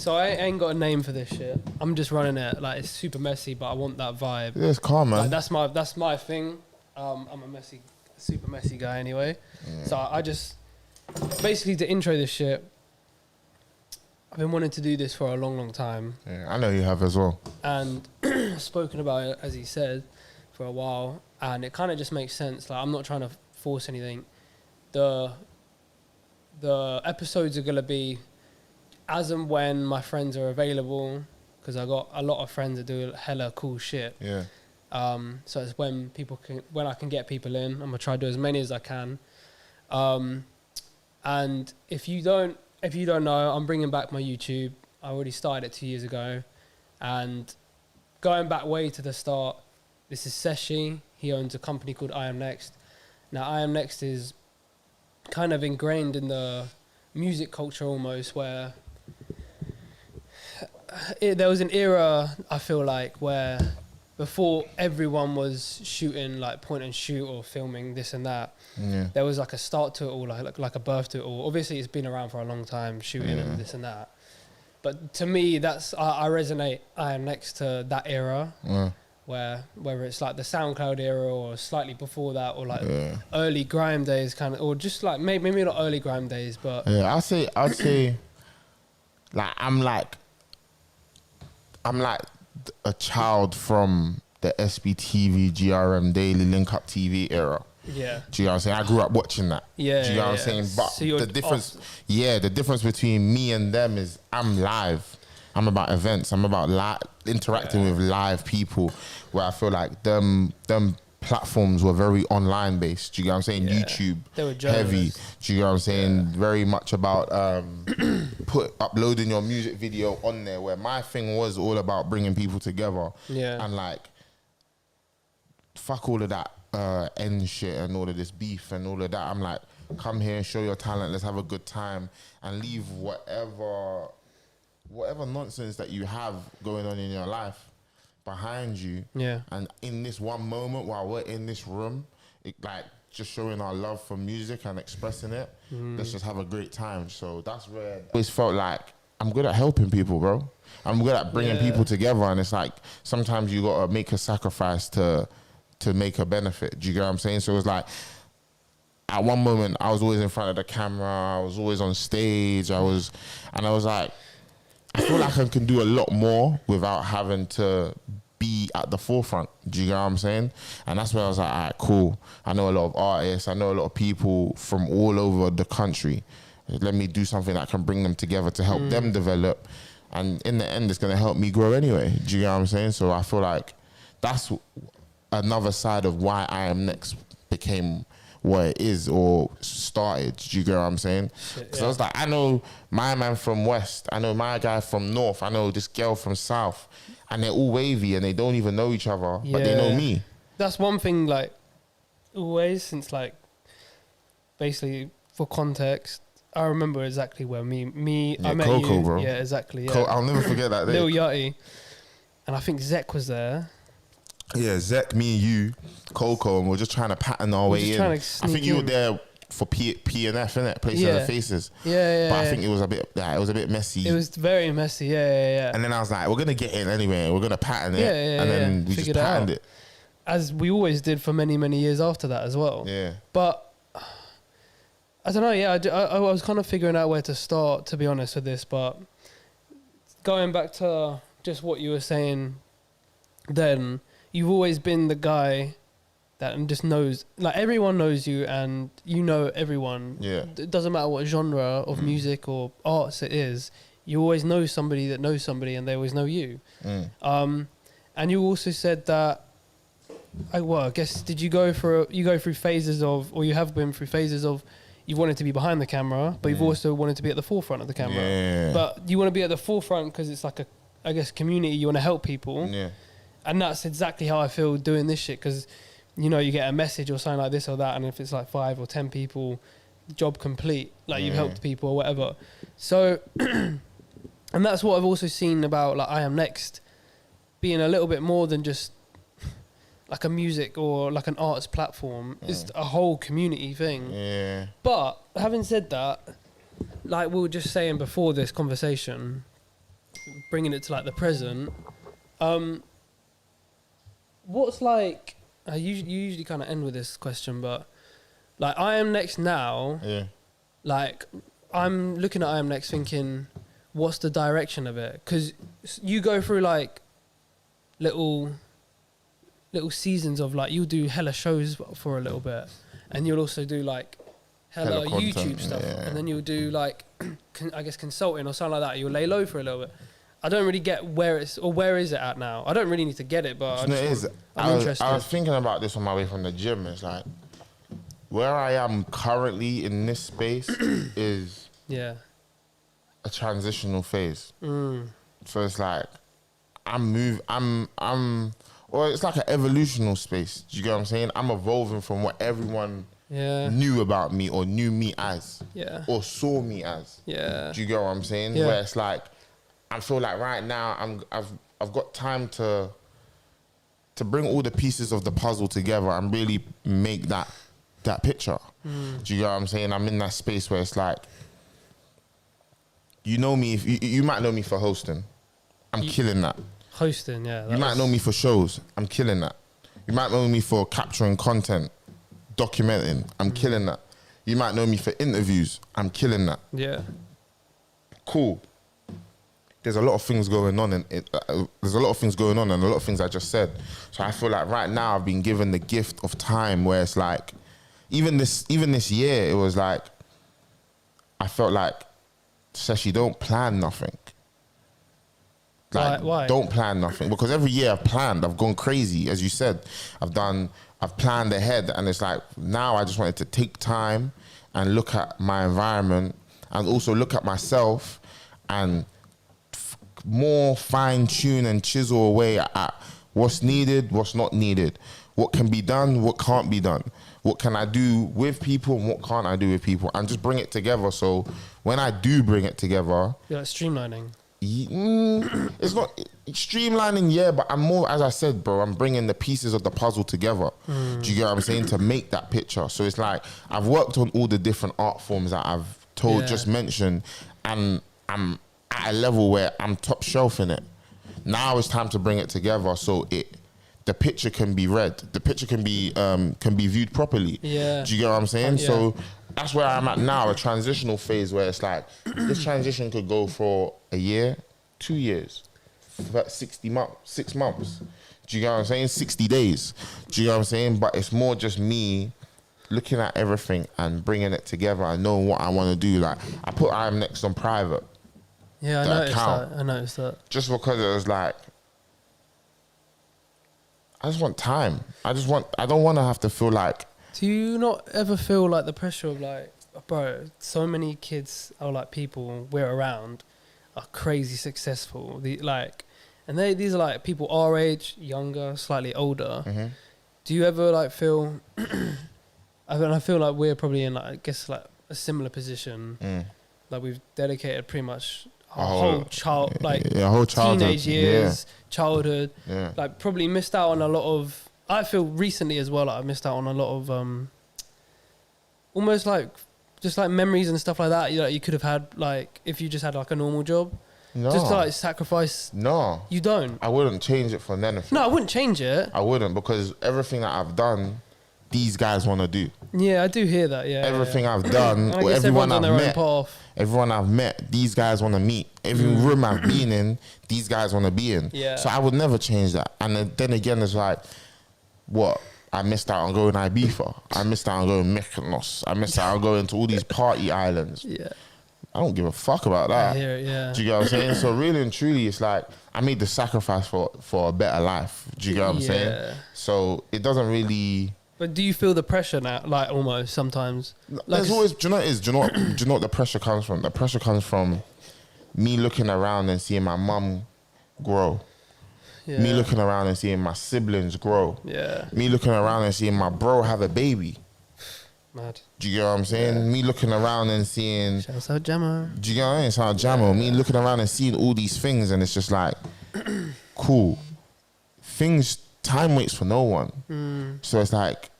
So I ain't got a name for this shit. I'm just running it. Like, it's super messy, but I want that vibe. Yeah, it's calm, man. Like, that's my thing. I'm a super messy guy anyway. Yeah. So I just basically, to intro this shit, I've been wanting to do this for a long, long time, Yeah, I know you have as well. and spoken about it, as he said, for a while, and it kind of just makes sense. Like, I'm not trying to force anything. The episodes are gonna be as and when my friends are available, because I got a lot of friends that do hella cool shit. Yeah. So it's when I can get people in. I'm gonna try to do as many as I can. And if you don't know, I'm bringing back my YouTube. I already started it 2 years ago, and going back way to the start, this is Seshi. He owns a company called I Am Next. Now, I Am Next is kind of ingrained in the music culture almost, where there was an era, I feel like, where before everyone was shooting like point and shoot or filming this and that, there was like a start to it all, like a birth to it all. Obviously, it's been around for a long time, shooting and this and that. But to me, I resonate. I Am Next to that era, where whether it's like the SoundCloud era or slightly before that, or like early grime days, kind of, or just like maybe not early grime days, but yeah, I'd say, like I'm like a child from the SBTV, GRM Daily, Link Up TV era. Yeah. Do you know what I'm saying? I grew up watching that. Yeah. Do you know what I'm saying? But So the difference between me and them is I'm live. I'm about events. I'm about interacting with live people, where I feel like them platforms were very online based. Do you know what I'm saying? YouTube They were heavy. Do you know what I'm saying? Very much about uploading your music video on there, where my thing was all about bringing people together. Yeah. And like, fuck all of that end shit and all of this beef and all of that. I'm like, come here and show your talent. Let's have a good time and leave whatever nonsense that you have going on in your life behind you. Yeah. And in this one moment while we're in this room, like just showing our love for music and expressing it, let's just have a great time. So that's where I always felt like I'm good at helping people, bro. I'm good at bringing people together, and it's like sometimes you gotta make a sacrifice to make a benefit. Do you get what I'm saying? So it's like, at one moment I was always in front of the camera, I was always on stage, I was like, I feel like I can do a lot more without having to be at the forefront. Do you get what I'm saying? And that's where I was like, all right, cool. I know a lot of artists. I know a lot of people from all over the country. Let me do something that can bring them together to help them develop. And in the end, it's going to help me grow anyway. Do you get what I'm saying? So I feel like that's another side of why I Am Next became what it is, or started. Do you get what I'm saying? Because I was like, I know my man from West, I know my guy from North, I know this girl from South, and they're all wavy and they don't even know each other, but they know me. That's one thing, like, always, since like, basically, for context, I remember exactly where I met Coco, you. bro. Yeah, exactly. Yeah. I'll never forget that day. Lil Yachty. And I think Zek was there. Yeah, Zek, me and you, Coco, and we're just trying to pattern our way in. I think you were there for PNF, innit? Place of the Faces. Yeah. But I think it was a bit messy. It was very messy, yeah. And then I was like, we're gonna get in anyway, we're gonna pattern it. And then we just patterned it. As we always did for many, many years after that as well. Yeah. But I don't know, I was kind of figuring out where to start, to be honest, with this, but going back to just what you were saying then, you've always been the guy that just knows, like, everyone knows you and you know everyone. Yeah. It doesn't matter what genre of music or arts it is, you always know somebody that knows somebody and they always know you. And you also said that, I guess, you go through phases of, or you have been through phases of, you've wanted to be behind the camera, but you've also wanted to be at the forefront of the camera. Yeah. But you want to be at the forefront because it's like I guess, community, you want to help people. Yeah. And that's exactly how I feel doing this shit, because, you know, you get a message or something like this or that, and if it's like 5 or 10 people, job complete, like you've helped people or whatever. So, and that's what I've also seen about, like, I Am Next being a little bit more than just like a music or like an arts platform. It's a whole community thing. Yeah. But having said that, like we were just saying before this conversation, bringing it to like the present, what's like, you usually kind of end with this question, but like I Am Next now, Yeah. like I'm looking at I Am Next thinking, what's the direction of it? Because you go through like little seasons of like, you'll do hella shows for a little bit, and you'll also do like hella content, YouTube stuff, yeah. and then you'll do like I guess consulting or something like that. You'll lay low for a little bit. I don't really get where is it at now. I don't really need to get it, but I'm interested. I was thinking about this on my way from the gym. It's like where I am currently in this space is yeah, a transitional phase. So it's like or it's like an evolutional space. Do you get what I'm saying? I'm evolving from what everyone knew about me or knew me as, or saw me as. Yeah. Do you get what I'm saying? Yeah. Where it's like, I feel like right now I've got time to bring all the pieces of the puzzle together and really make that picture. Do you get what I'm saying? I'm in that space where it's like, you know me, if you might know me for hosting. I'm killing that. Hosting, yeah. You might know me for shows. I'm killing that. You might know me for capturing content, documenting. I'm killing that. You might know me for interviews. I'm killing that. Yeah. Cool. There's a lot of things going on, and there's a lot of things going on, and a lot of things I just said. So I feel like right now I've been given the gift of time, where it's like, even this year, it was like, I felt like, Seshi, don't plan nothing. Like, why? Don't plan nothing, because every year I've planned. I've gone crazy, as you said. I've planned ahead, and it's like now I just wanted to take time and look at my environment, and also look at myself, and more fine tune and chisel away at what's needed, what's not needed, what can be done, what can't be done, what can I do with people and what can't I do with people, and just bring it together. So when I do bring it together, you're like streamlining. It's not streamlining, but I'm more, as I said, bro, I'm bringing the pieces of the puzzle together. Do you get what I'm saying? To make that picture. So it's like, I've worked on all the different art forms that I've just mentioned, and I'm at a level where I'm top shelf in it. Now it's time to bring it together so the picture can be read. The picture can be viewed properly. Yeah. Do you get what I'm saying? Yeah. So that's where I'm at now, a transitional phase where it's like, this transition could go for a year, 2 years, 6 months. Do you get what I'm saying? 60 days. Do you get what I'm saying? But it's more just me looking at everything and bringing it together and knowing what I want to do. Like, I put I Am Next on private. Yeah, I noticed that. Just because it was like, I just want time. I don't want to have to feel like. Do you not ever feel like the pressure of like, bro, so many kids or like people we're around are crazy successful. These are like people our age, younger, slightly older. Mm-hmm. Do you ever like feel, I feel like we're probably in like, I guess like a similar position. Like we've dedicated pretty much our whole teenage years, childhood, like probably missed out on a lot of, I feel recently as well, like I missed out on a lot of almost like just like memories and stuff like that. You could have had like if you just had like a normal job. No. Just to like sacrifice. No. You don't. I wouldn't change it for anything. No, I wouldn't change it. I wouldn't, because everything that I've done, these guys want to do. Yeah, I do hear that. Yeah. Everything I've done, or everyone I've met, these guys want to meet. Every room I've been in, these guys want to be in. Yeah. So I would never change that. And then again, it's like, what? I missed out on going Ibiza. I missed out on going Mykonos. I missed out on going to all these party islands. Yeah. I don't give a fuck about that. I hear it, yeah. Do you get what I'm saying? So really and truly, it's like, I made the sacrifice for a better life. Do you get what I'm saying? So it doesn't really... But do you feel the pressure now, like almost sometimes? Like there's always, do you know what it is? Do you know what the pressure comes from? The pressure comes from me looking around and seeing my mum grow. Yeah. Me looking around and seeing my siblings grow. Yeah. Me looking around and seeing my bro have a baby. Mad. Do you get what I'm saying? Yeah. Me looking around and seeing... Shouts out Jamo. Do you get what I mean? Shout out Jamo. Yeah. Me looking around and seeing all these things, and it's just like, cool. Time waits for no one. So it's like,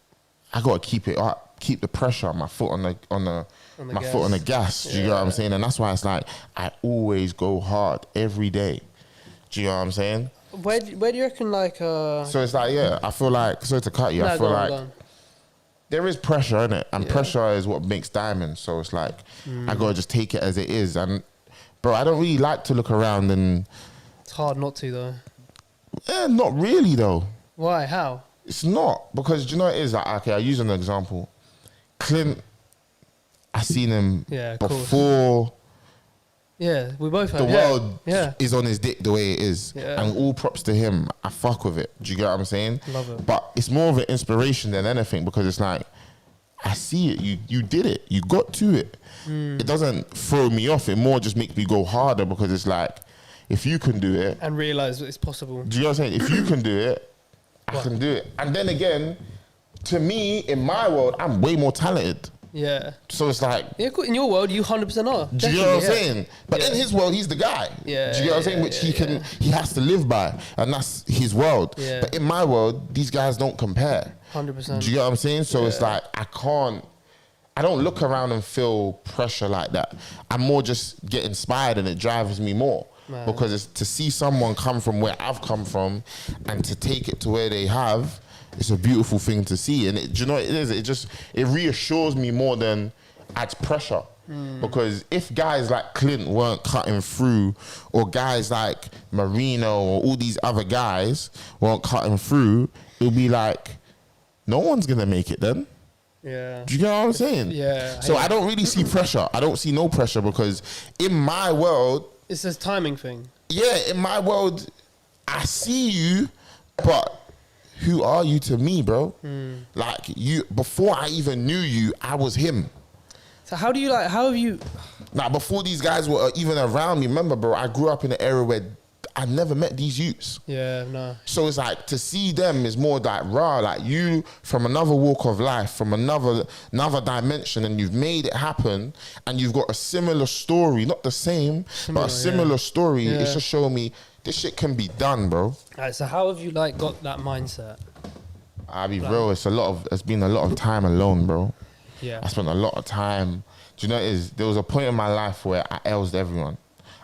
I got to keep it up. Keep the pressure on my foot on the my foot on the gas. Do you get what I'm saying? And that's why it's like I always go hard every day. Do you know what I'm saying? Where do you reckon, like... So it's like, I feel like... Sorry to cut you. I feel like there is pressure in it. And pressure is what makes diamonds. So it's like, I got to just take it as it is. And, bro, I don't really like to look around and... It's hard not to, though. Yeah, not really, though. Why? How? It's not. Because, do you know what it is? Like, okay, I'll use an example. Clint, I seen him before... Yeah, we both have. The world is on his dick the way it is. Yeah. And all props to him. I fuck with it. Do you get what I'm saying? Love it. But it's more of an inspiration than anything because it's like, I see it. You did it. You got to it. It doesn't throw me off. It more just makes me go harder because it's like, if you can do it. And realise that it's possible. Do you know what I'm saying? If you can do it, I can do it. And then again, to me, in my world, I'm way more talented. Yeah. So it's like... Yeah, in your world, you 100% are. Do you know what I'm saying? But in his world, he's the guy. Yeah. Do you know what I'm saying? Which he has to live by. And that's his world. Yeah. But in my world, these guys don't compare. 100%. Do you get what I'm saying? So it's like, I don't look around and feel pressure like that. I'm more just get inspired and it drives me more. Man. Because it's to see someone come from where I've come from and to take it to where they have... It's a beautiful thing to see, and do you know what it is? It reassures me more than adds pressure. Because if guys like Clint weren't cutting through, or guys like Marino or all these other guys weren't cutting through, it'll be like, no one's gonna make it then. Yeah. Do you get what I'm saying? Yeah. So I don't really see pressure. I don't see no pressure because in my world, it's a timing thing. Yeah, in my world, I see you, but who are you to me, bro? Like you, before I even knew you, I was him. So how have you... Now, before these guys were even around me, remember, bro, I grew up in an era where I never met these youths. Yeah, no. So it's like, to see them is more like, raw, like you from another walk of life, from another dimension, and you've made it happen, and you've got a similar story, not the same, but a similar story. Yeah. It's just showing me, this shit can be done, bro. All right, so how have you like got that mindset? I'll be real, it's been a lot of time alone, bro. Yeah. I spent a lot of time. Do you know what it is? There was a point in my life where I elsed everyone.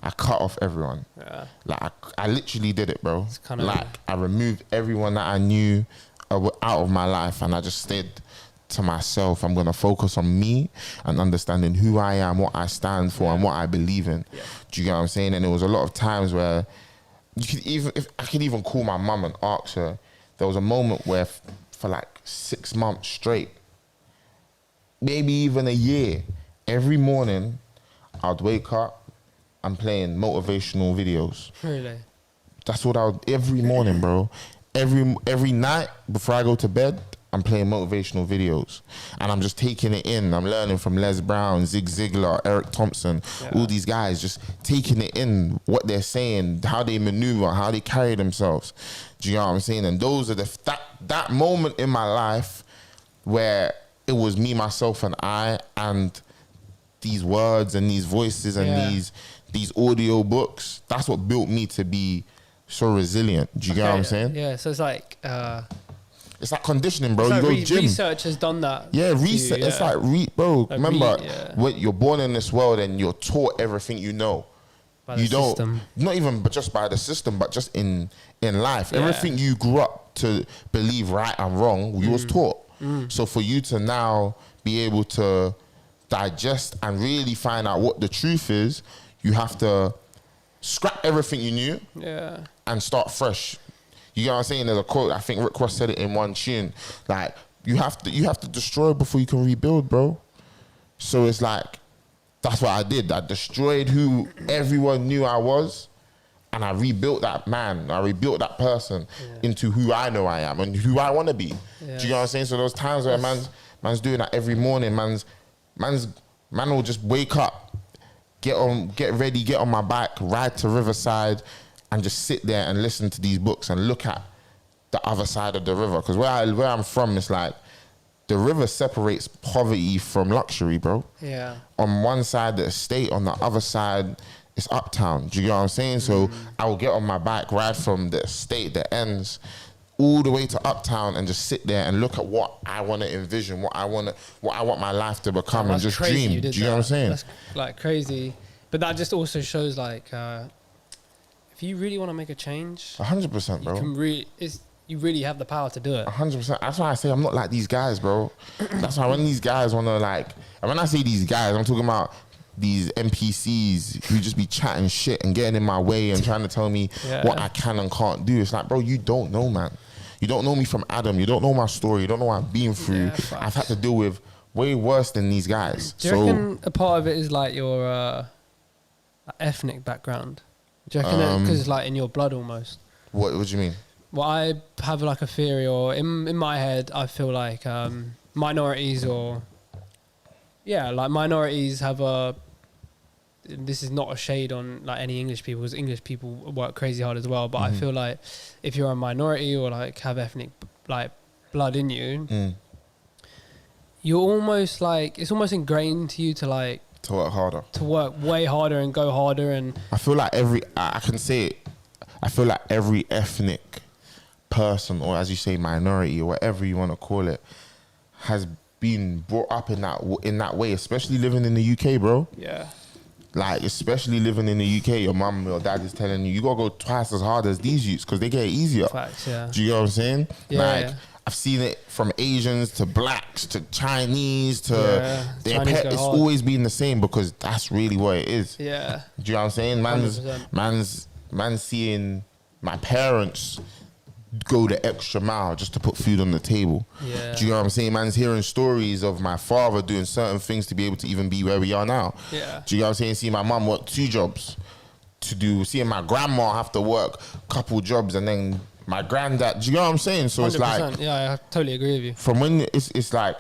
I cut off everyone. Yeah. Like I literally did it, bro. Like I removed everyone that I knew out of my life, and I just stayed to myself. I'm gonna focus on me and understanding who I am, what I stand for, and what I believe in. Yeah. Do you get what I'm saying? And there was a lot of times where if I could even call my mum and ask her. There was a moment where for like 6 months straight, maybe even a year, every morning I'd wake up, I'm playing motivational videos. Really? That's what I would, every morning, bro. Every night before I go to bed, I'm playing motivational videos. And I'm just taking it in. I'm learning from Les Brown, Zig Ziglar, Eric Thompson, all these guys, just taking it in, what they're saying, how they maneuver, how they carry themselves. Do you know what I'm saying? And those are that moment in my life where it was me, myself, and I, and these words and these voices and these audio books. That's what built me to be so resilient. Do you get what I'm saying? Yeah, so it's like... it's like conditioning, bro. You like go gym. Research has done that. Yeah, research. It's like, bro, like remember, when you're born in this world and you're taught everything you know. By the system. Not even but just by the system, but just in life. Yeah. Everything you grew up to believe right and wrong, you was taught. So for you to now be able to digest and really find out what the truth is, you have to scrap everything you knew and start fresh. You know what I'm saying? There's a quote, I think Rick Ross said it in one tune, like, you have to destroy before you can rebuild, bro. So it's like, that's what I did. I destroyed who everyone knew I was, and I rebuilt that man. I rebuilt that person into who I know I am and who I want to be. Yeah. Do you know what I'm saying? So those times where man's doing that every morning, man will just wake up, get ready, get on my bike, ride to Riverside, and just sit there and listen to these books and look at the other side of the river. Because where I'm from, it's like, the river separates poverty from luxury, bro. Yeah. On one side, the estate. On the other side, it's uptown. Do you get what I'm saying? So I will get on my bike, ride from the estate that ends all the way to Uptown and just sit there and look at what I want to envision, what I want my life to become, and just dream. Do you know what I'm saying? That's like crazy, but that just also shows like if you really want to make a change, 100%, bro. You really have the power to do it. 100%. That's why I say I'm not like these guys, bro. That's why when these guys want to like, and when I say these guys, I'm talking about these NPCs who just be chatting shit and getting in my way and trying to tell me what I can and can't do. It's like, bro, you don't know, man. You don't know me from Adam. You don't know my story. You don't know what I've been through. I've had to deal with way worse than these guys. Do you reckon a part of it is like your ethnic background? Do you reckon because it's like in your blood almost? What do you mean? Well, I have like a theory, or in my head, I feel like minorities have a. This is not a shade on like any English people, because English people work crazy hard as well. But I feel like if you're a minority or like have ethnic like blood in you, you're almost like it's almost ingrained to you to like to work harder, to work way harder and go harder. And I feel like I can say it. I feel like every ethnic person, or as you say, minority, or whatever you want to call it, has been brought up in that way, especially living in the UK, bro. Yeah. Like, especially living in the UK, your mum or dad is telling you gotta go twice as hard as these youths because they get it easier. Facts, yeah. Do you know what I'm saying? Yeah, like, I've seen it from Asians to blacks to Chinese to their Chinese pet. It's hard. always been the same because that's really what it is. Yeah. Do you know what I'm saying? Man's seeing my parents go the extra mile just to put food on the table. Yeah. Do you know what I'm saying? Man's hearing stories of my father doing certain things to be able to even be where we are now. Yeah. Do you know what I'm saying? See my mum work 2 jobs seeing my grandma have to work a couple jobs, and then my granddad. Do you know what I'm saying? So 100%. It's like, yeah, I totally agree with you. From when it's like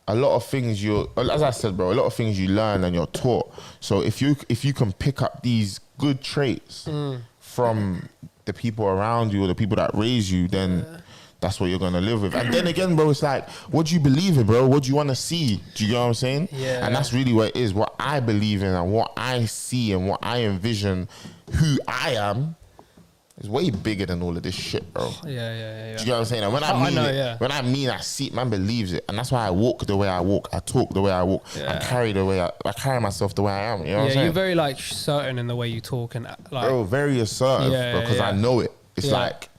a lot of things as I said, bro, a lot of things you learn and you're taught. So if you can pick up these good traits from the people around you or the people that raise you, then that's what you're gonna live with. And then again, bro, it's like, what do you believe in, bro? What do you want to see? Do you know what I'm saying? Yeah. And that's really what it is. What I believe in and what I see and what I envision, who I am, is way bigger than all of this shit, bro. Yeah. Do you know what I'm saying? And when I mean I see it, man believes it. And that's why I walk the way I walk. I talk the way I walk. I carry the way I carry myself the way I am. You know what I'm saying? You're very like certain in the way you talk and like, bro, very assertive, because I know it. It's like,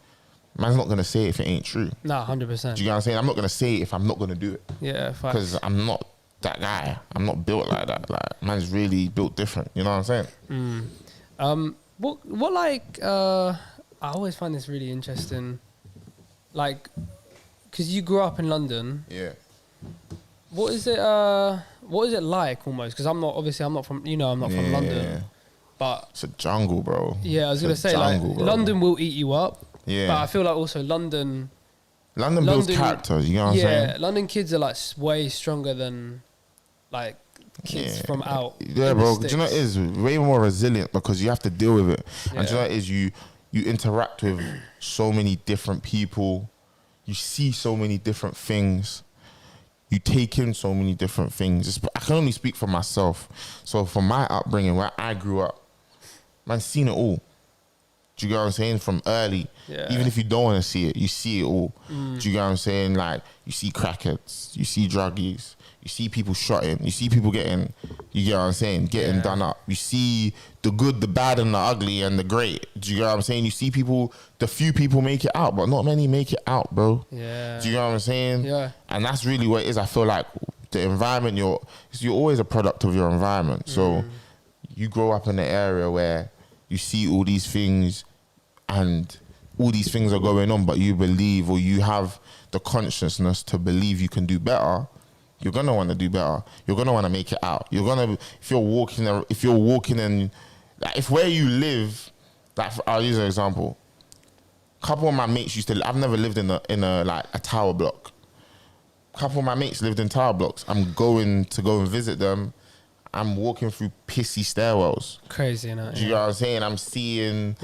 man's not gonna say it if it ain't true. Nah, 100%. Do you know what I'm saying? I'm not gonna say it if I'm not gonna do it. Yeah, because I'm not that guy. I'm not built like that. Like, man's really built different. You know what I'm saying? What like I always find this really interesting, like, because you grew up in London. Yeah. What is it like almost? Because I'm not from London. Yeah. But it's a jungle, bro. Yeah, I was gonna say jungle, like, London will eat you up. Yeah. But I feel like also London builds characters. You know what I'm saying? Yeah, London kids are like way stronger than like kids from out. Yeah, bro. Do you know what it is? Way more resilient because you have to deal with it. Yeah. And do you know what it is? You interact with so many different people. You see so many different things. You take in so many different things. I can only speak for myself. So from my upbringing, where I grew up, man, seen it all. Do you get what I'm saying? From early. Yeah. Even if you don't want to see it, you see it all. Do you get what I'm saying? Like, you see crackheads, you see druggies, you see people shotting, you see people getting, you get what I'm saying, getting done up. You see the good, the bad, and the ugly, and the great. Do you get what I'm saying? You see people, the few people make it out, but not many make it out, bro. Yeah. Do you get what I'm saying? Yeah. And that's really what it is. I feel like the environment, you're always a product of your environment. So you grow up in an area where you see all these things and all these things are going on, but you believe, or you have the consciousness to believe you can do better. You're gonna want to do better. You're gonna want to make it out. You're gonna, if you're walking in, like, if where you live, like, I'll use an example. A couple of my mates used to. I've never lived in a like a tower block. A couple of my mates lived in tower blocks. I'm going to go and visit them. I'm walking through pissy stairwells. Crazy, innit? Do you know what I'm saying? I'm seeing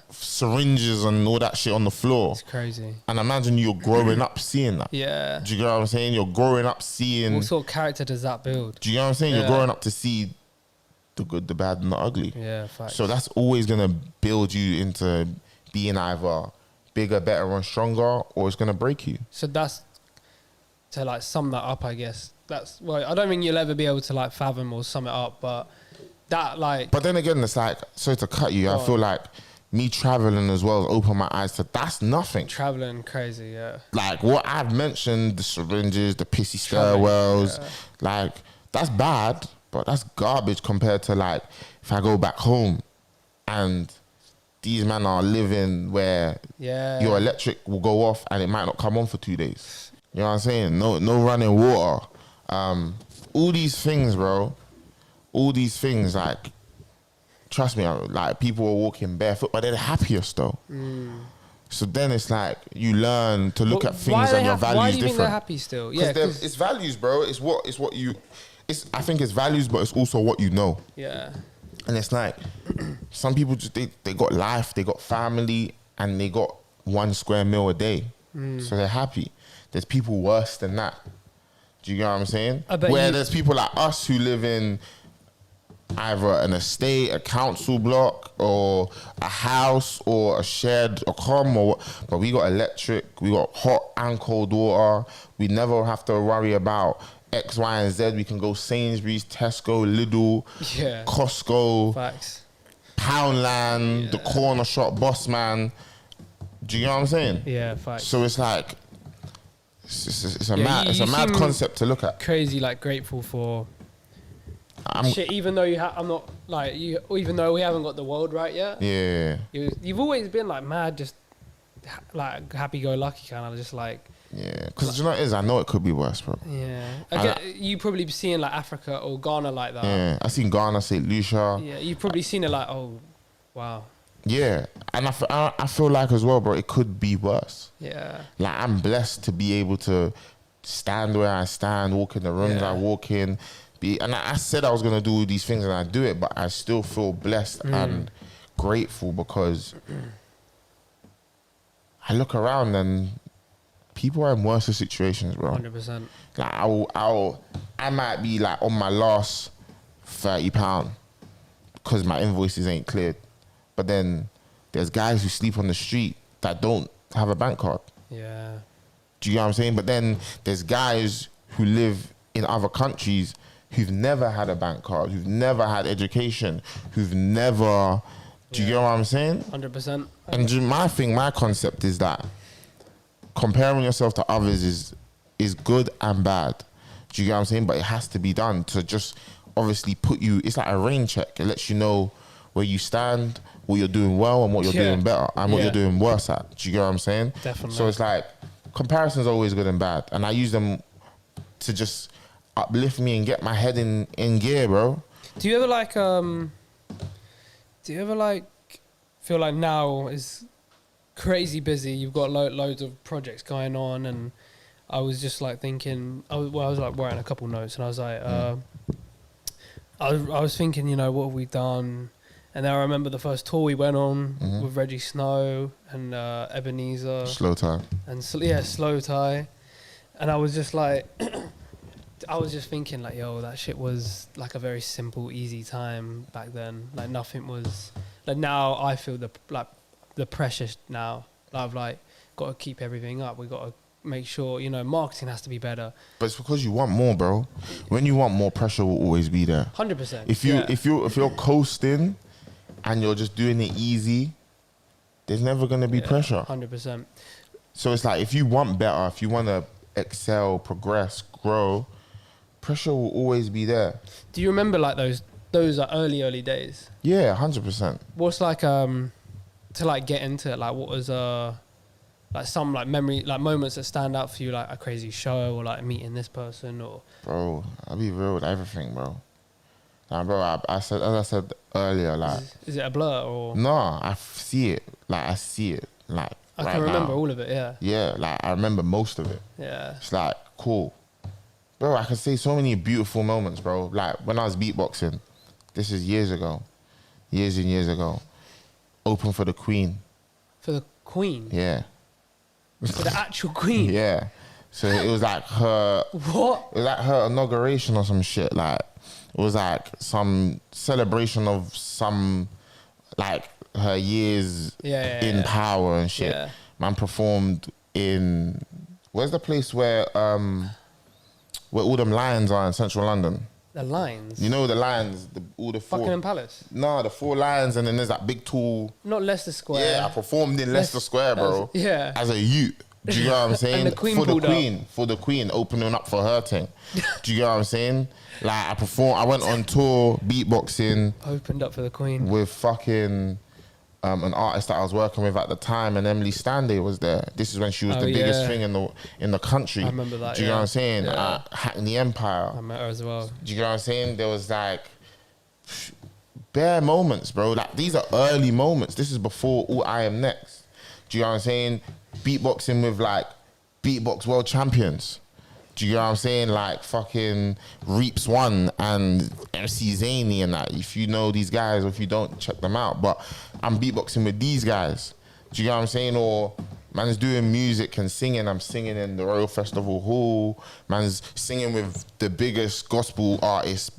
syringes and all that shit on the floor. It's crazy. And imagine you're growing up seeing that. Yeah. Do you know what I'm saying? You're growing up seeing... What sort of character does that build? Do you know what I'm saying? You're growing up to see the good, the bad, and the ugly. Yeah, facts. So that's always going to build you into being either bigger, better, and stronger, or it's gonna break you. So that's to like sum that up, I guess. That's well, I don't think you'll ever be able to like fathom or sum it up, but that like. But then again, it's like, sorry to cut you. I feel like me traveling as well opened my eyes to that's nothing. Traveling crazy, yeah. Like what I've mentioned, the syringes, the pissy stairwells, like that's bad, but that's garbage compared to like if I go back home and these men are living where your electric will go off and it might not come on for 2 days. You know what I'm saying? No running water. All these things, bro. All these things, like, trust me, like people are walking barefoot, but they're the happiest though. So then it's like you learn to look at things and your values why do you different. think they're happy still? Yeah, because it's values, bro. It's what you. I think it's values, but it's also what you know. Yeah. And it's like some people just they got life, they got family, and they got 1 square meal a day, so they're happy. There's people worse than that. Do you get what I'm saying? Where there's people like us who live in either an estate, a council block, or a house, or a shed, or but we got electric, we got hot and cold water. We never have to worry about X, Y, and Z. We can go Sainsbury's, Tesco, Lidl, Costco, Poundland, the corner shop, Boss Man. Do you know what I'm saying? Yeah, facts. So it's like it's a mad concept to look at. Crazy, like grateful for. Shit, even though I'm not like you. Even though we haven't got the world right yet. Yeah. You've always been like mad, just like happy-go-lucky kind of, just like. Yeah, because you know what it is, I know it could be worse, bro. Yeah, you probably seen like Africa or Ghana like that. Yeah, I seen Ghana, St. Lucia. Yeah, you've probably seen it like, oh, wow. Yeah, and I feel like as well, bro, it could be worse. Yeah. Like I'm blessed to be able to stand where I stand, walk in the rooms I walk in. And I said I was going to do all these things and I do it, but I still feel blessed and grateful because I look around and people are in worse situations, bro. 100%. Like I might be like on my last £30 because my invoices ain't cleared. But then there's guys who sleep on the street that don't have a bank card. Yeah. Do you know what I'm saying? But then there's guys who live in other countries who've never had a bank card, who've never had education, who've never... Do you get what I'm saying? 100%. And my concept is that comparing yourself to others is good and bad. Do you get what I'm saying? But it has to be done to just obviously put you... It's like a rain check. It lets you know where you stand, what you're doing well and what you're doing better and what you're doing worse at. Do you get what I'm saying? Definitely. So it's like, comparison's always good and bad. And I use them to just uplift me and get my head in gear, bro. Do you ever feel like now is crazy busy? You've got loads of projects going on, and I was just like thinking, I was like writing a couple notes, and I was like, I was thinking, you know, what have we done? And then I remember the first tour we went on with Reggie Snow and Ebenezer. Slow Tie. And Slow Tie. And I was just like, I was just thinking like, yo, that shit was like a very simple, easy time back then. Like nothing was, like now I feel the pressure now. I've like got to keep everything up. We got to make sure, you know, marketing has to be better. But it's because you want more, bro. When you want more, pressure will always be there. 100%. If you're coasting and you're just doing it easy, there's never going to be pressure. 100%. So it's like, if you want better, if you want to excel, progress, grow, pressure will always be there. Do you remember like those early days? Yeah, 100%. What's like to like get into it? Like what was like some like memory, like moments that stand out for you, like a crazy show or like meeting this person or... Bro, I'll be real with everything, bro. Nah, bro, I said, as I said earlier, like... Is it a blur or...? No, I see it. Like, I see it. Like, I can remember all of it, yeah. Yeah, like, I remember most of it. Yeah. It's like, cool. Bro, I can say so many beautiful moments, bro. Like, when I was beatboxing, this is years ago. Years and years ago. Open for the Queen. For the Queen? Yeah. For the actual Queen? Yeah. So it was like her... What? It was like her inauguration or some shit. Like, it was like some celebration of some, like, her years in power and shit. Yeah. Man performed in, where's the place where all them lions are in central London? The Lions. You know the lions, all the four. Buckingham Palace. No, the 4 lions, and then there's that big tall. Not Leicester Square. Yeah, I performed in Leicester Square, bro. As a youth. Do you know what I'm saying? And the Queen for the Queen, opening up for her thing. Do you know what I'm saying? Like I went on tour beatboxing. Opened up for the Queen. With fucking an artist that I was working with at the time, and Emily Stanley was there. This is when she was the biggest thing in the country. I remember that. Do you know what I'm saying? Hackney Empire. I met her as well. Do you know what I'm saying? There was like bare moments, bro. Like these are early moments. This is before all I Am Next. Do you know what I'm saying? Beatboxing with like beatbox world champions. Do you know what I'm saying? Like fucking Reaps One and MC Zany and that. If you know these guys or if you don't, check them out. But I'm beatboxing with these guys. Do you know what I'm saying? Or man's doing music and singing. I'm singing in the Royal Festival Hall. Man's singing with the biggest gospel artists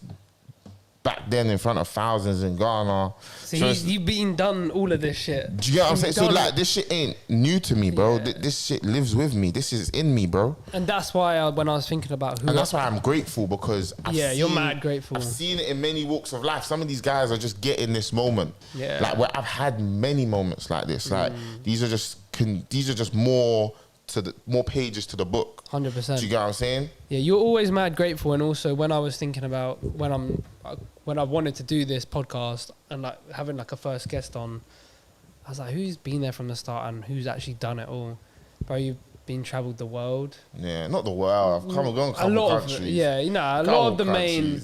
back then in front of thousands in Ghana. So you've done all of this shit. Do you get what I'm saying? So like this shit ain't new to me, bro. Yeah. This shit lives with me. This is in me, bro. And that's why when I was thinking about who... And that's why I'm grateful, because you're mad grateful. I've seen it in many walks of life. Some of these guys are just getting this moment. Yeah. Like where I've had many moments like this. Like these are just more pages to the book. 100%. Do you get what I'm saying? Yeah, you're always mad grateful. And also when I was thinking about when I wanted to do this podcast and like having like a first guest on, I was like, who's been there from the start and who's actually done it all? Bro, you've travelled the world. Yeah, not the world. I've gone a couple countries. A lot of the main.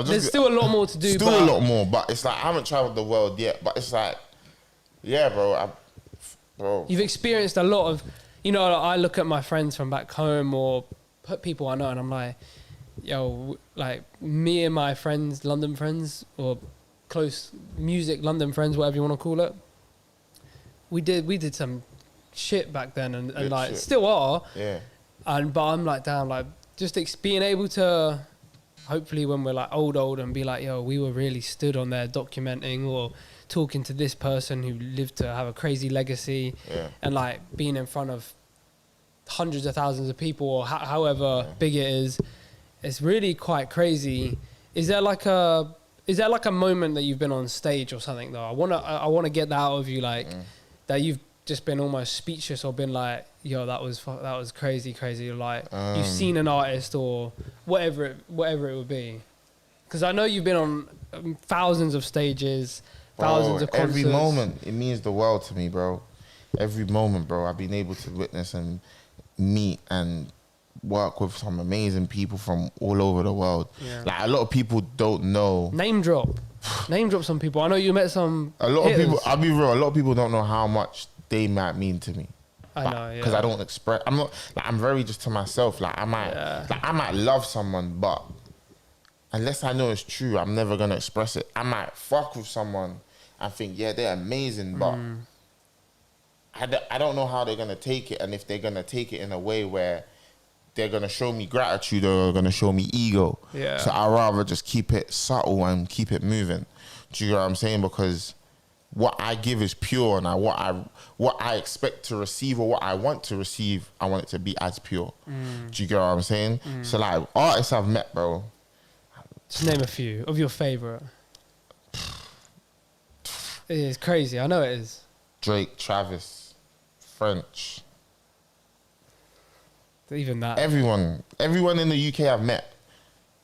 There's still a lot more to do. Still a lot more, but it's like I haven't travelled the world yet. But it's like, yeah, bro. You've experienced a lot of, I look at my friends from back home or people I know and I'm like, yo, like me and my friends, London friends or close music London friends, whatever you want to call it. We did some shit back then and like shit. Still are. Yeah. But I'm like, damn, like just being able to, hopefully when we're like old and be like, yo, we were really stood on there documenting or talking to this person who lived to have a crazy legacy and like being in front of hundreds of thousands of people or however big it is. It's really quite crazy. Is there like a moment that you've been on stage or something though? I wanna get that out of you, like that you've just been almost speechless or been like, yo, that was crazy. Like you've seen an artist or whatever it would be. Because I know you've been on thousands of stages, thousands of concerts. Every moment, it means the world to me, bro. Every moment, bro, I've been able to witness and meet and work with some amazing people from all over the world. Yeah. Like a lot of people don't know. Name drop some people. I know you met some. A lot of people. I'll be real. A lot of people don't know how much they might mean to me. I know, because I don't express. I'm not. Like I'm very just to myself. Like I might love someone, but unless I know it's true, I'm never gonna express it. I might fuck with someone and think, yeah, they're amazing, but I don't know how they're gonna take it, and if they're gonna take it in a way where they're gonna show me gratitude or gonna show me ego. Yeah. So I'd rather just keep it subtle and keep it moving. Do you know what I'm saying? Because what I give is pure, and what I expect to receive or what I want to receive, I want it to be as pure. Do you get what I'm saying? So like artists I've met, bro. Just name a few of your favorite. It is crazy. I know it is. Drake, Travis, French. Even that. Everyone in the UK I've met.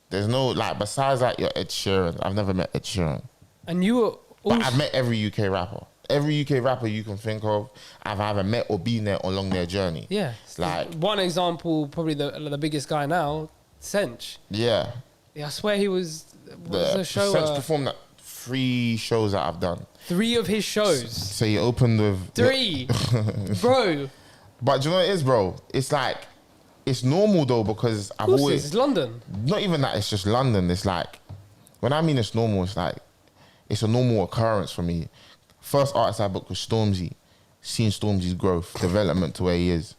There's no, like, besides like your Ed Sheeran, I've never met Ed Sheeran. And you were But I've met every UK rapper. Every UK rapper you can think of, I've either met or been there along their journey. Yeah. Like one example, probably the biggest guy now, Sench. Yeah. Yeah, I swear he was the show. Sench performed at 3 shows that I've done. 3 of his shows. So he opened with 3, bro. But do you know what it is, bro? It's like, it's normal though, because I've always... It's London. Not even that, it's just London. It's like, when I mean it's normal, it's like, it's a normal occurrence for me. First artist I booked was Stormzy. Seen Stormzy's growth, development to where he is.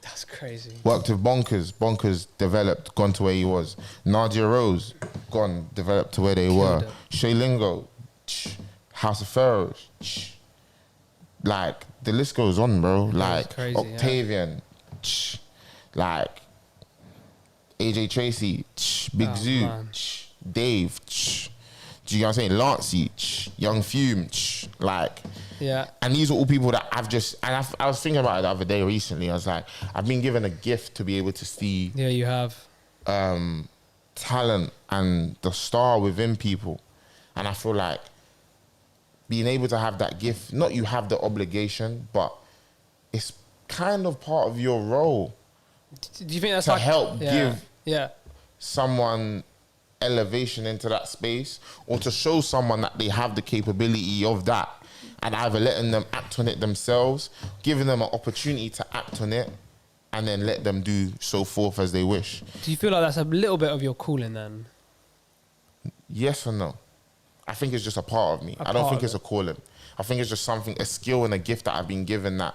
That's crazy. Worked with Bonkers. Bonkers developed, gone to where he was. Nadia Rose, gone, developed to where they were. Shay Lingo, House of Pharaohs. like the list goes on, bro. Like crazy, Octavian, like AJ Tracy, Big Zoo, man. Dave. Do you know what I'm saying? Lancey, Young Fume, like. Yeah. And these are all people that I was thinking about it the other day recently. I was like, I've been given a gift to be able to see. Yeah, you have. Talent and the star within people. And I feel like being able to have that gift, not you have the obligation, but it's kind of part of your role. Do you think that's to like, help give yeah. someone elevation into that space, or to show someone that they have the capability of that, and either letting them act on it themselves, giving them an opportunity to act on it, and then let them do so forth as they wish. Do you feel like that's a little bit of your calling then? Yes or no? I think it's just a part of me. I don't think it's a calling. I think it's just something, a skill and a gift that I've been given that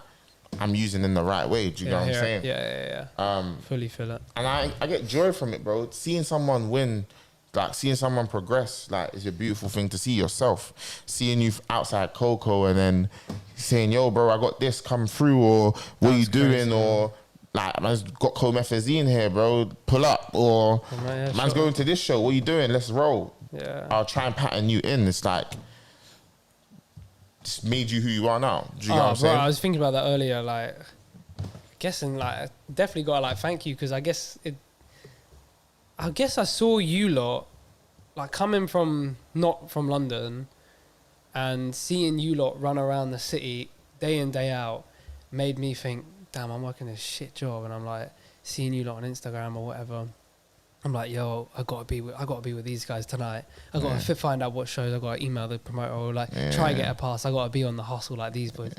I'm using in the right way. Do you know what I'm saying? Yeah. Fully feel it. And I get joy from it, bro. Seeing someone win, like seeing someone progress, like it's a beautiful thing to see yourself. Seeing you outside Coco and then saying, yo, bro, I got this come through, or what you doing, crazy, or like, man's got comethazine here, bro, pull up, or man's going to this show, what you doing, let's roll. Yeah. I'll try and pattern you in. It's like, it's made you who you are now. Do you know what I'm saying? I was thinking about that earlier, like, guessing, like, definitely got to, like, thank you, because I guess I saw you lot, like, coming from, not from London, and seeing you lot run around the city day in, day out, made me think, damn, I'm working this shit job, and I'm like, seeing you lot on Instagram or whatever, I'm like, yo, I gotta be with these guys tonight. I gotta find out what shows. I gotta email the promoter, or like try and get a pass. I gotta be on the hustle like these boys.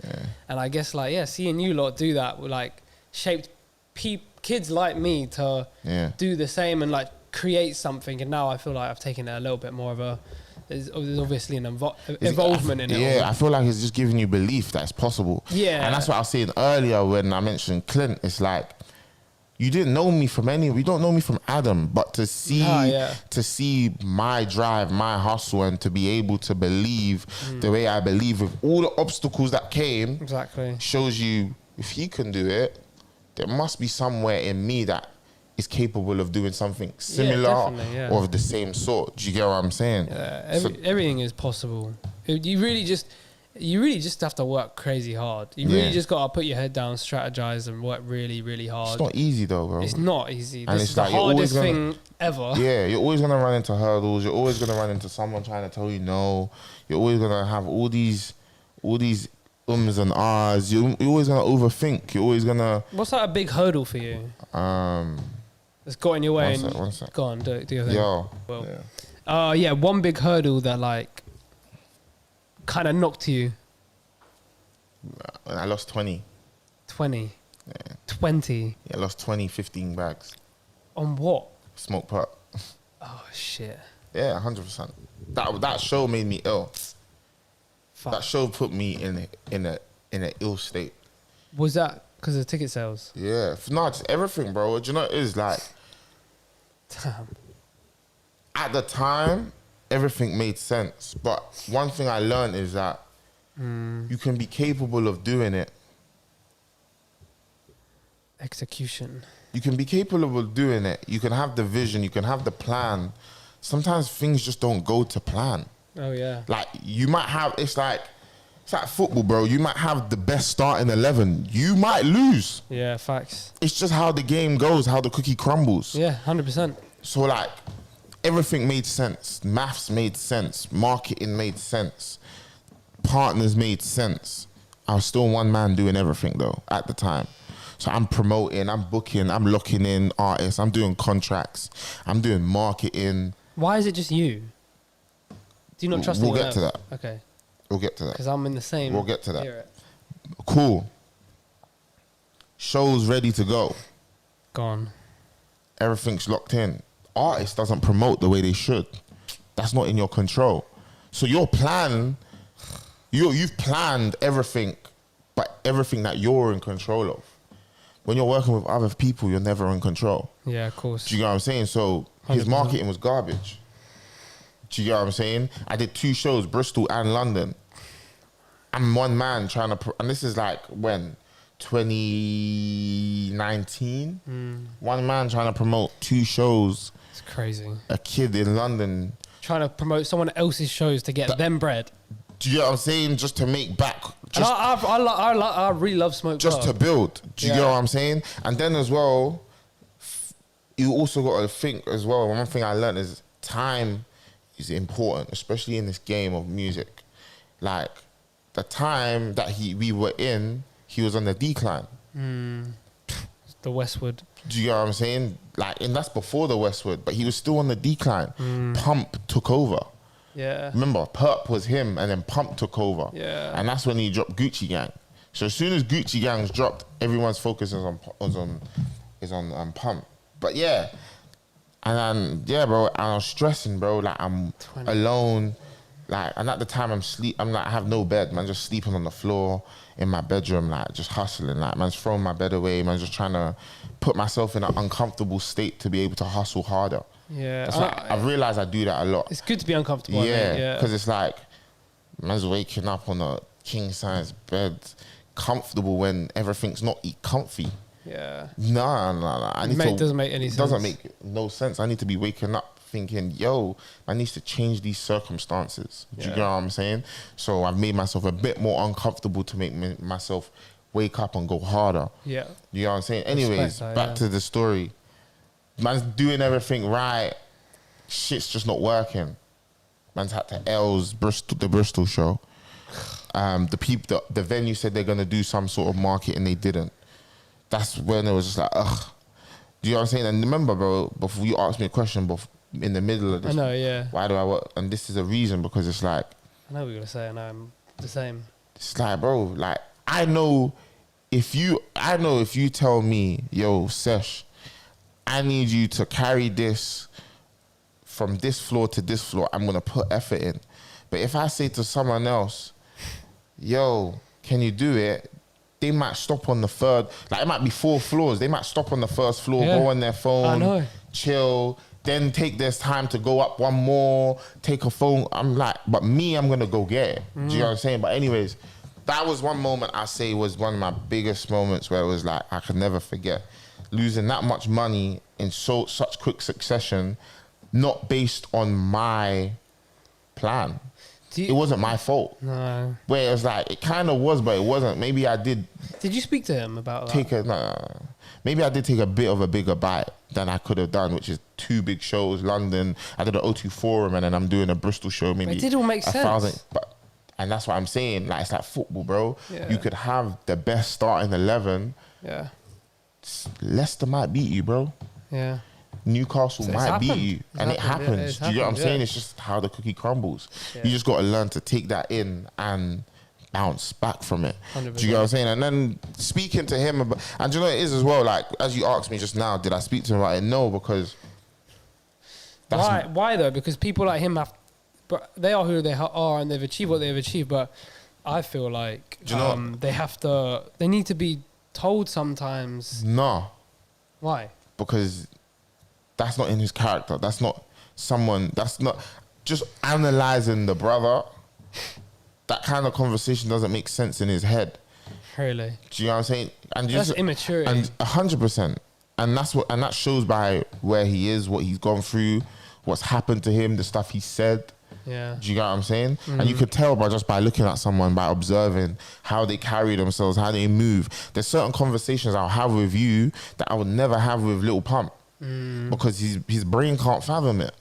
And I guess like seeing you lot do that, like shaped kids like me to do the same and like create something. And now I feel like I've taken it a little bit more of a. There's obviously an involvement in it. Yeah, I feel like it's just giving you belief that it's possible. Yeah, and that's what I was saying earlier when I mentioned Clint. It's like, you didn't know me from anywhere. You don't know me from Adam, but to see my drive, my hustle, and to be able to believe the way I believe with all the obstacles that came, shows you if he can do it, there must be somewhere in me that is capable of doing something similar or of the same sort. Do you get what I'm saying? Yeah, everything is possible. You really just have to work crazy hard. You really just got to put your head down, strategize, and work really, really hard. It's not easy though, bro. It's not easy. And this is like the hardest thing ever. Yeah, you're always going to run into hurdles. You're always going to run into someone trying to tell you no. You're always going to have all these ums and ahs. You're always going to overthink. You're always going to... What's like a big hurdle for you? It's got in your way. One sec. Go on, do your thing. Yo. Well, one big hurdle that like kind of knocked you. I lost 20. 20? Yeah. 20? Yeah, I lost 15 bags. On what? Smoke pot. Oh, shit. Yeah, 100%. That show made me ill. Fuck. That show put me in an ill state. Was that because of ticket sales? Yeah. No, just everything, bro. Do you know what it is? Like, damn. At the time, everything made sense. But one thing I learned is that you can be capable of doing it. Execution. You can be capable of doing it. You can have the vision. You can have the plan. Sometimes things just don't go to plan. Oh, yeah. Like, you might have... It's like football, bro. You might have the best starting 11. You might lose. Yeah, facts. It's just how the game goes, how the cookie crumbles. Yeah, 100%. So, like, everything made sense. Maths made sense. Marketing made sense. Partners made sense. I was still one man doing everything, though, at the time. So I'm promoting, I'm booking, I'm locking in artists, I'm doing contracts, I'm doing marketing. Why is it just you? Do you not trust anyone else? We'll get to that. Okay. We'll get to that. Because I'm in the same. We'll get to that. Cool. Show's ready to go. Gone. Everything's locked in. Artist doesn't promote the way they should. That's not in your control. So your plan, you've planned everything, but everything that you're in control of. When you're working with other people, you're never in control. Yeah, of course. Do you get what I'm saying? So 100%. His marketing was garbage. Do you get what I'm saying? I did 2 shows, Bristol and London. I'm one man trying to, and this is like when 2019. One man trying to promote 2 shows. It's crazy. A kid in London Trying to promote someone else's shows to get them bread. Do you get what I'm saying? Just to make back. And I really love Smoke. Just to build. Do you get what I'm saying? And then as well, you also got to think as well. One thing I learned is time is important, especially in this game of music. Like the time that we were in, he was on the decline. The Westwood. Do you get what I'm saying? Like, and that's before the Westwood, but he was still on the decline. Pump took over. Yeah. Remember, Perp was him, and then Pump took over. Yeah. And that's when he dropped Gucci Gang. So as soon as Gucci Gang's dropped, everyone's focus is on Pump. But yeah, and then yeah, bro, I was stressing, bro. Like I'm alone. Like, and at the time I'm like, I have no bed, man. Just sleeping on the floor in my bedroom, like just hustling. Like, man's throwing my bed away, man. Just trying to put myself in an uncomfortable state to be able to hustle harder. Yeah, I've realized I do that a lot. It's good to be uncomfortable. Yeah, because it's like man's waking up on a king size bed, comfortable when everything's not comfy. Yeah. Nah. Doesn't make any sense. Doesn't make no sense. I need to be waking up thinking, yo, I need to change these circumstances. Do you get what I'm saying? So I've made myself a bit more uncomfortable to make myself wake up and go harder. Yeah. You know what I'm saying? Anyways, back to the story. Man's doing everything right. Shit's just not working. Man's had to L's the Bristol show. The venue said they're gonna do some sort of market and they didn't. That's when it was just like, ugh. Do you know what I'm saying? And remember, bro, before you asked me a question, in the middle of this, I know, yeah. Why do I work? And this is a reason, because it's like, I know what you're gonna say, and I'm the same. It's like, bro, like I know if you tell me, yo, Sesh, I need you to carry this from this floor to this floor, I'm gonna put effort in. But if I say to someone else, yo, can you do it? They might stop on the third, like it might be 4 floors. They might stop on the first floor, go on their phone, chill, then take this time to go up one more, take a phone. I'm like, but me, I'm gonna go get it. Do you know what I'm saying? But anyways, that was one moment I say was one of my biggest moments where it was like, I could never forget. Losing that much money in such quick succession, not based on my plan. It wasn't my fault. No. Where it was like, it kind of was, but it wasn't. Maybe I did. Did you speak to him about that? Maybe I did take a bit of a bigger bite than I could have done, which is 2 big shows, London. I did an O2 Forum, and then I'm doing a Bristol show. Maybe it did all make sense. And that's what I'm saying. Like, it's like football, bro. Yeah. You could have the best starting 11. Yeah. Leicester might beat you, bro. Yeah. Newcastle might beat you, and it happens. Do you get what I'm saying? It's just how the cookie crumbles. You just got to learn to take that in and bounce back from it. 100%. Do you get what I'm saying? And then speaking to him about, and do you know what it is as well? Like, as you asked me just now, did I speak to him about it? No, because why though? Because people like him they are who they are, and they've achieved what they've achieved. But I feel like they need to be told sometimes. No. Why? Because that's not in his character. That's not just analyzing the brother. That kind of conversation doesn't make sense in his head. Really? Do you know what I'm saying? And that's immaturity. And 100%. And that shows by where he is, what he's gone through, what's happened to him, the stuff he said. Yeah. Do you get what I'm saying? And you could tell by looking at someone, by observing how they carry themselves, how they move. There's certain conversations I'll have with you that I would never have with Lil Pump. Because his brain can't fathom it.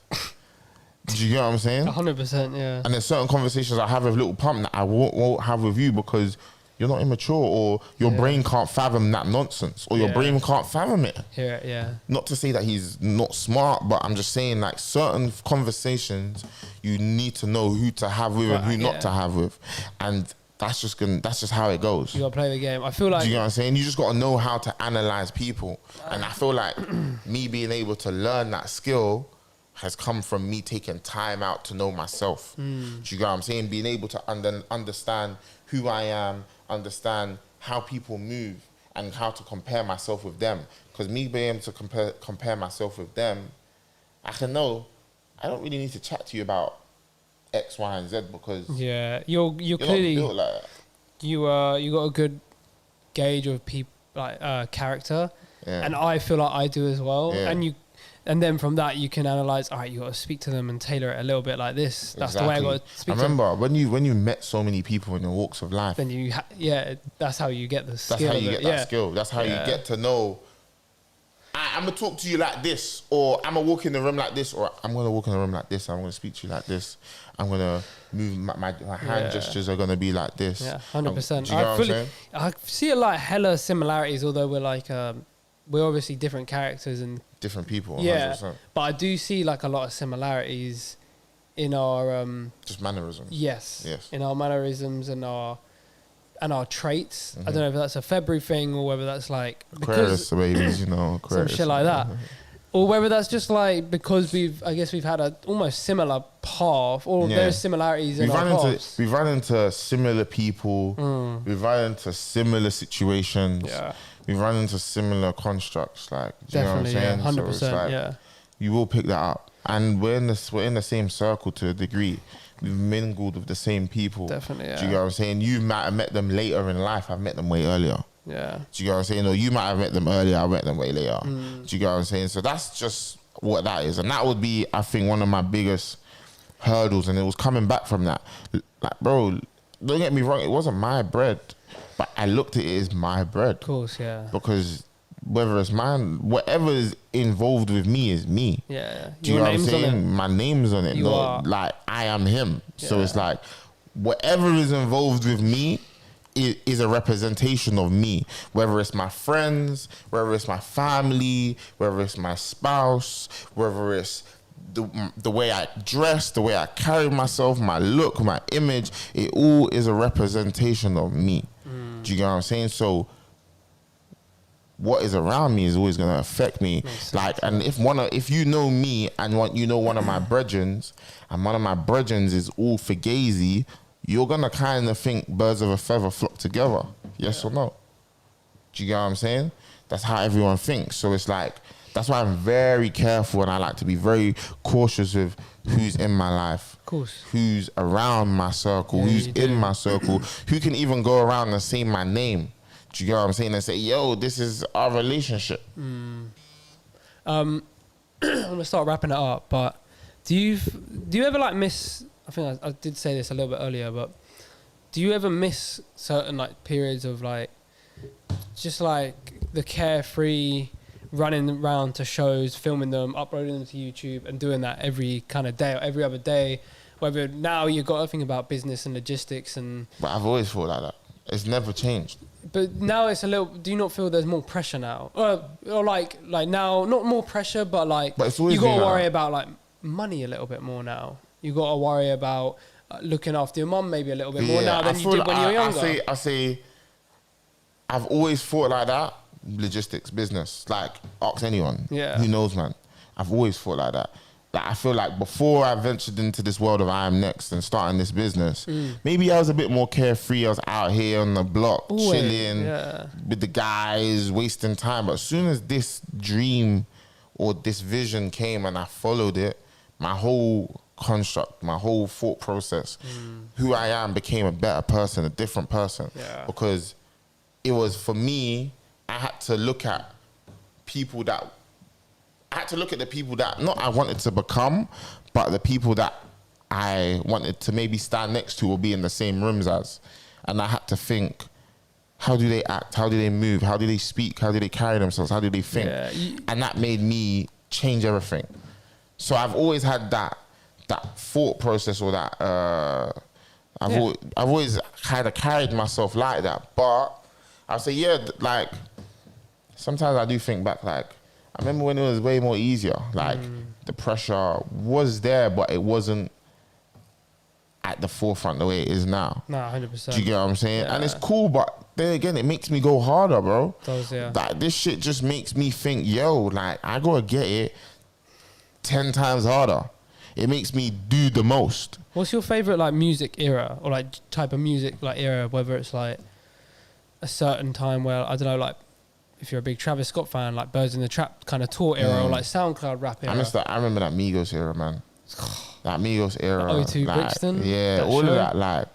Do you get what I'm saying? 100%, yeah. And there's certain conversations I have with Lil Pump that I won't have with you because you're not immature, or your brain can't fathom that nonsense, or your brain can't fathom it. Yeah. Not to say that he's not smart, but I'm just saying, like, certain conversations you need to know who to have with and who not to have with, and that's just how it goes. You gotta play the game. I feel like, do you know what I'm saying? You just gotta know how to analyze people, and I feel like me being able to learn that skill has come from me taking time out to know myself. Do you get what I'm saying? Being able to understand who I am, understand how people move, and how to compare myself with them. Because me being able to compare myself with them, I can know I don't really need to chat to you about X, Y, and Z, because you're clearly not built like that. you got a good gauge of people like character, and I feel like I do as well. And then from that you can analyze. All right, you got to speak to them and tailor it a little bit like this. That's the way I got to speak. I remember when you met so many people in the walks of life. Then that's how you get the skill. That's how you get that skill. That's how you get to know. I'm gonna talk to you like this, or I'm gonna walk in the room like this, or I'm gonna walk in the room like this. I'm gonna speak to you like this. I'm gonna move my hand gestures are gonna be like this. Yeah, 100%. Do you know what I'm saying? I see a lot hella similarities, although we're like we're obviously different characters and different people. 100%. Yeah, but I do see like a lot of similarities in our just mannerisms. Yes, in our mannerisms and our traits. I don't know if that's a February thing or whether that's like Aquarius babies, Aquarius. Some shit like that. Or whether that's just like because we've had a almost similar path, or there's similarities in our paths. We've run into similar people. We've run into similar situations. Yeah. We've run into similar constructs. Like, do you know what I'm saying? 100%. So like, you will pick that up, and we're in the same circle to a degree. We've mingled with the same people. Definitely, yeah. Do you know what I'm saying? You might have met them later in life. I've met them way earlier. Yeah. Do you know what I'm saying? Or you might have met them earlier. I met them way later. Do you know what I'm saying? So that's just what that is. And that would be, I think, one of my biggest hurdles. And it was coming back from that. Like, bro, don't get me wrong. It wasn't my bread. But I looked at it as my bread. Of course, yeah. Because whether it's mine, whatever is involved with me is me. Yeah. Do you know what I'm saying? My name's on it. Like, I am him. Yeah. So it's like, whatever is involved with me is a representation of me. Whether it's my friends, whether it's my family, whether it's my spouse, whether it's the way I dress, the way I carry myself, my look, my image, it all is a representation of me. Do you get what I'm saying? So what is around me is always going to affect me. Like, and if you know me and one of my brethrens, and one of my brethrens is all fugazi, you're going to kind of think birds of a feather flock together. Yes or no? Do you get what I'm saying? That's how everyone thinks. So it's like, that's why I'm very careful, and I like to be very cautious with who's in my life, of course, who's around my circle, who's in my circle, who can even go around and say my name. Do you get what I'm saying? And say, yo, this is our relationship. I'm gonna start wrapping it up, but do you ever like miss? I think I did say this a little bit earlier, but do you ever miss certain like periods of like just like the carefree running around to shows, filming them, uploading them to YouTube, and doing that every kind of day or every other day? Whether now you've got to think about business and logistics and. But I've always thought like that. It's never changed. But now it's a little. Do you not feel there's more pressure now, or like now, not more pressure, but like but it's always you got to worry about like money a little bit more now. You got to worry about looking after your mum maybe a little bit more now than you did when you were younger. I say, I've always thought like that. Logistics, business, like ask anyone. Yeah. Who knows, man? I've always thought like that. Like, I feel like before I ventured into this world of I Am Next and starting this business, maybe I was a bit more carefree. I was out here on the block, chilling with the guys, wasting time. But as soon as this dream or this vision came and I followed it, my whole construct, my whole thought process, who I am became a better person, a different person. Yeah. Because it was, for me, I had to look at the people that not I wanted to become, but the people that I wanted to maybe stand next to or be in the same rooms as. And I had to think, how do they act? How do they move? How do they speak? How do they carry themselves? How do they think? Yeah. And that made me change everything. So I've always had that thought process, or that I've always kind of carried myself like that. But I'll say, like, sometimes I do think back, like, I remember when it was way more easier. Like, the pressure was there, but it wasn't at the forefront the way it is now. No, 100%. Do you get what I'm saying? Yeah. And it's cool, but then again, it makes me go harder, bro. It does, yeah. Like, this shit just makes me think, yo, like, I gotta get it 10 times harder. It makes me do the most. What's your favorite like music era, or like type of music like era? Whether it's like a certain time where, I don't know, like if you're a big Travis Scott fan, like Birds in the Trap kind of tour era, or like SoundCloud rap era. I remember that Migos era, man. That Migos era. O2 like, Brixton. Yeah, that all show. of that, like,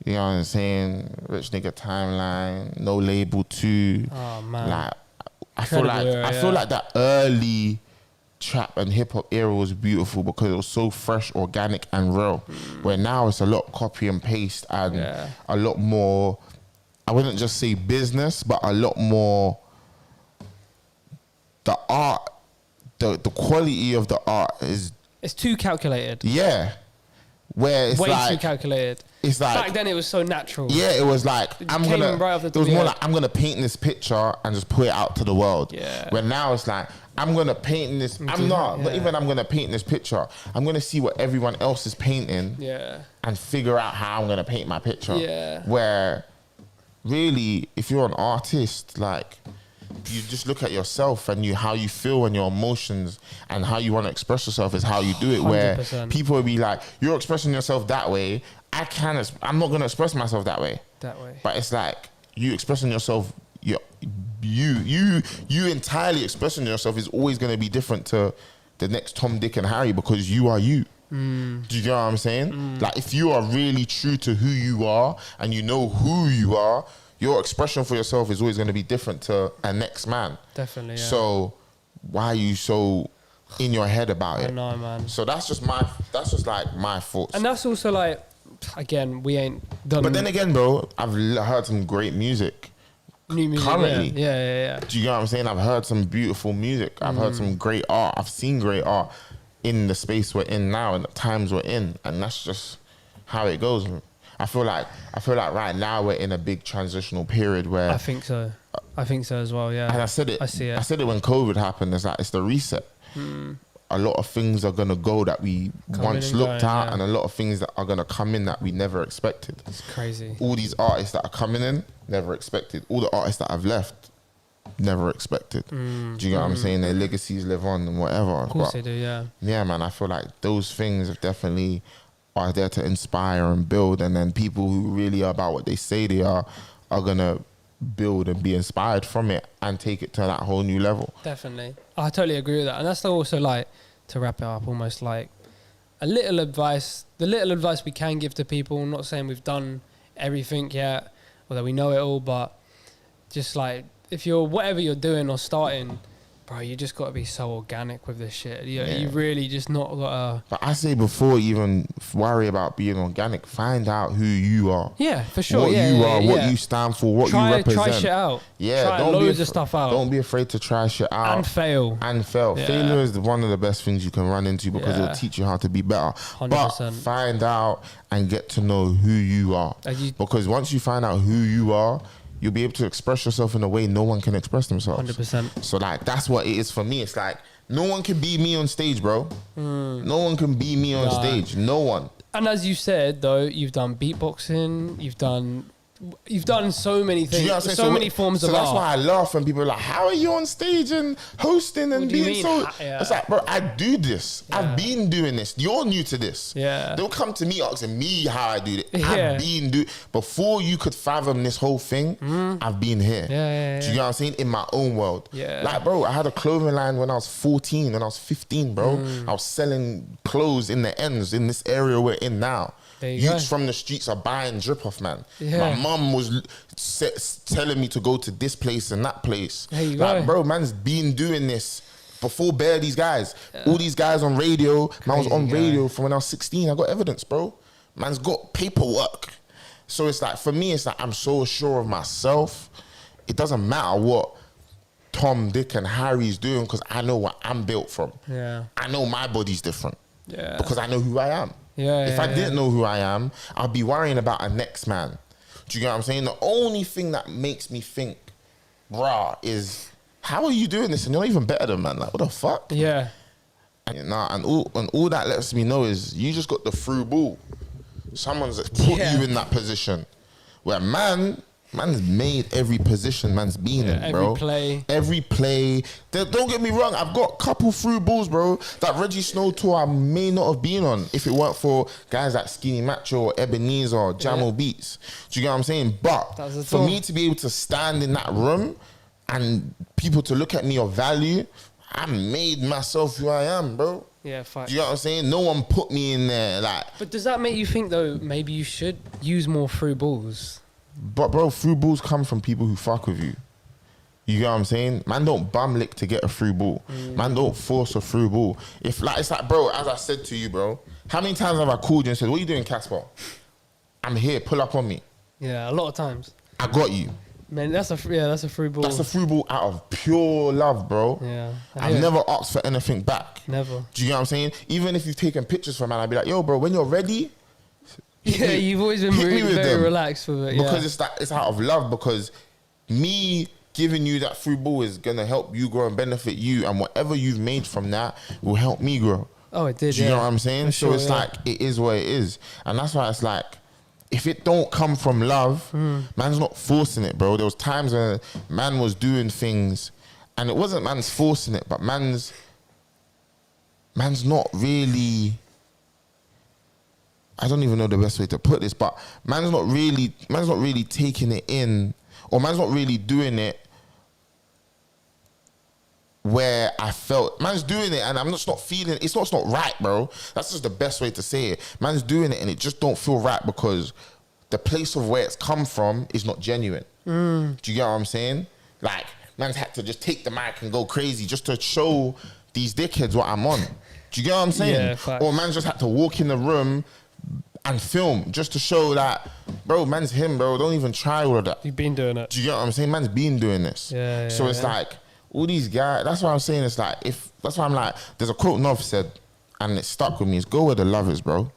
You know what I'm saying? Rich Nigga Timeline, No Label 2. Oh man. Like, I feel Incredible like that early trap and hip hop era was beautiful because it was so fresh, organic, and real. Where now it's a lot copy and paste and a lot more. I wouldn't just say business, but a lot more. The art, the quality of the art is. It's too calculated. Yeah, where it's way like too calculated. It's like back then it was so natural. Yeah, it was like it was more like I'm gonna paint this picture and just put it out to the world. Yeah. Where now it's like I'm gonna paint this. I'm not even I'm gonna paint this picture. I'm gonna see what everyone else is painting. Yeah. And figure out how I'm gonna paint my picture. Yeah. Where really, if you're an artist, like you just look at yourself and how you feel and your emotions and how you want to express yourself is how you do it. 100%. Where people will be like, you're expressing yourself that way. I'm not gonna express myself that way. But it's like you expressing yourself. You entirely expressing yourself is always gonna be different to the next Tom, Dick, and Harry because you are you. Do you know what I'm saying? Like if you are really true to who you are and you know who you are, your expression for yourself is always going to be different to a next man. Definitely. Yeah. So why are you so in your head about it? I know, man. So that's just like my thoughts. And that's also like, again, we ain't done. But then again, bro, I've heard some great music. New music. Currently. Yeah. Do you know what I'm saying? I've heard some beautiful music. I've heard some great art. I've seen great art in the space we're in now and the times we're in. And that's just how it goes. I feel like right now we're in a big transitional period where I think so as well. Yeah, and I said it. I see it. I said it when COVID happened. It's like it's the reset. A lot of things are gonna go that we once looked at, and a lot of things that are gonna come in that we never expected. It's crazy. All these artists that are coming in, never expected. All the artists that have left, never expected. Do you know what I'm saying? Their legacies live on and whatever. Of course they do. Yeah. Yeah, man. I feel like those things have definitely are there to inspire and build, and then people who really are about what they say they are gonna build and be inspired from it and take it to that whole new level. Definitely. I totally agree with that. And that's also like, to wrap it up, almost like the little advice we can give to people. I'm not saying we've done everything yet or that we know it all, but just like if you're whatever you're doing or starting, bro, you just got to be so organic with this shit. You really just not got to... But I say before you even worry about being organic, find out who you are. Yeah, for sure. What you are, what you stand for, what you represent. Try shit out. Yeah, try loads of stuff out. Don't be afraid to try shit out. And fail. Yeah. Failure is one of the best things you can run into because it'll teach you how to be better. 100%. But find out and get to know who you are. Because once you find out who you are, you'll be able to express yourself in a way no one can express themselves. 100%. So like that's what it is for me. It's like no one can be me on stage, bro. No one can be me on stage. No one. And as you said, though, you've done beatboxing. You've done so many things, so many forms of art. So that's why I laugh when people are like, how are you on stage and hosting and being so... It's like, bro, I do this. I've been doing this. You're new to this. Yeah. Don't come to me asking me how I do it. I've been doing... Before you could fathom this whole thing, I've been here. Do you know what I'm saying? In my own world. Yeah. Like, bro, I had a clothing line when I was 14, when I was 15, bro. I was selling clothes in the ends in this area we're in now. Youths from the streets are buying drip off, man. My mum was telling me to go to this place and that place. Like, bro, man's been doing this before these guys. All these guys on radio. Man was on radio from when I was 16. I got evidence, bro. Man's got paperwork. So it's like, for me, it's like I'm so sure of myself. It doesn't matter what Tom, Dick, and Harry's doing because I know what I'm built from. Yeah. I know my body's different. Yeah. Because I know who I am. If I didn't know who I am, I'd be worrying about a next man. Do you get what I'm saying? The only thing that makes me think, rah, is how are you doing this and you're not even better than man? Like, what the fuck? Yeah. And all that lets me know is you just got the through ball. Someone's put you in that position where man's made every position man's been in, bro. Every play. Don't get me wrong, I've got a couple through balls, bro, that Reggie Snow tour I may not have been on if it weren't for guys like Skinny Macho or Ebenezer or Jamo Beats. Do you get what I'm saying? But for me to be able to stand in that room and people to look at me of value, I made myself who I am, bro. Yeah, facts. Do you know what I'm saying? No one put me in there, like. But does that make you think though? Maybe you should use more through balls. But bro, through balls come from people who fuck with you. You get what I'm saying? Man don't bum lick to get a through ball. Man don't force a through ball. If like it's like, bro, as I said to you, bro, how many times have I called you and said, "What are you doing, Casper? I'm here. Pull up on me." Yeah, a lot of times. I got you. Man, that's a through ball. That's a through ball out of pure love, bro. Yeah, I've never asked for anything back. Never. Do you get what I'm saying? Even if you've taken pictures from man, I'd be like, "Yo, bro, when you're ready." Yeah, you've always been very relaxed with it. Because it's out of love. Because me giving you that through ball is gonna help you grow and benefit you, and whatever you've made from that will help me grow. Oh, it did. Do you know what I'm saying? For So sure, it's like it is what it is, and that's why it's like if it don't come from love, man's not forcing it, bro. There was times when man was doing things, and it wasn't man's forcing it, but man's not really. I don't even know the best way to put this, but man's not really taking it in, or man's not really doing it where I felt man's doing it and I'm just not feeling it's not right, bro. That's just the best way to say it. Man's doing it and it just don't feel right because the place of where it's come from is not genuine. Do you get what I'm saying? Like, man's had to just take the mic and go crazy just to show these dickheads what I'm on. Do you get what I'm saying? Yeah, facts. Or man's just had to walk in the room and film just to show that, bro, man's him, bro. Don't even try all of that. You've been doing it. Do you get what I'm saying? Man's been doing this. Yeah, so it's like, all these guys, that's what I'm saying. It's like, that's why I'm like, there's a quote Nov said, and it stuck with me. It's go where the love is, bro.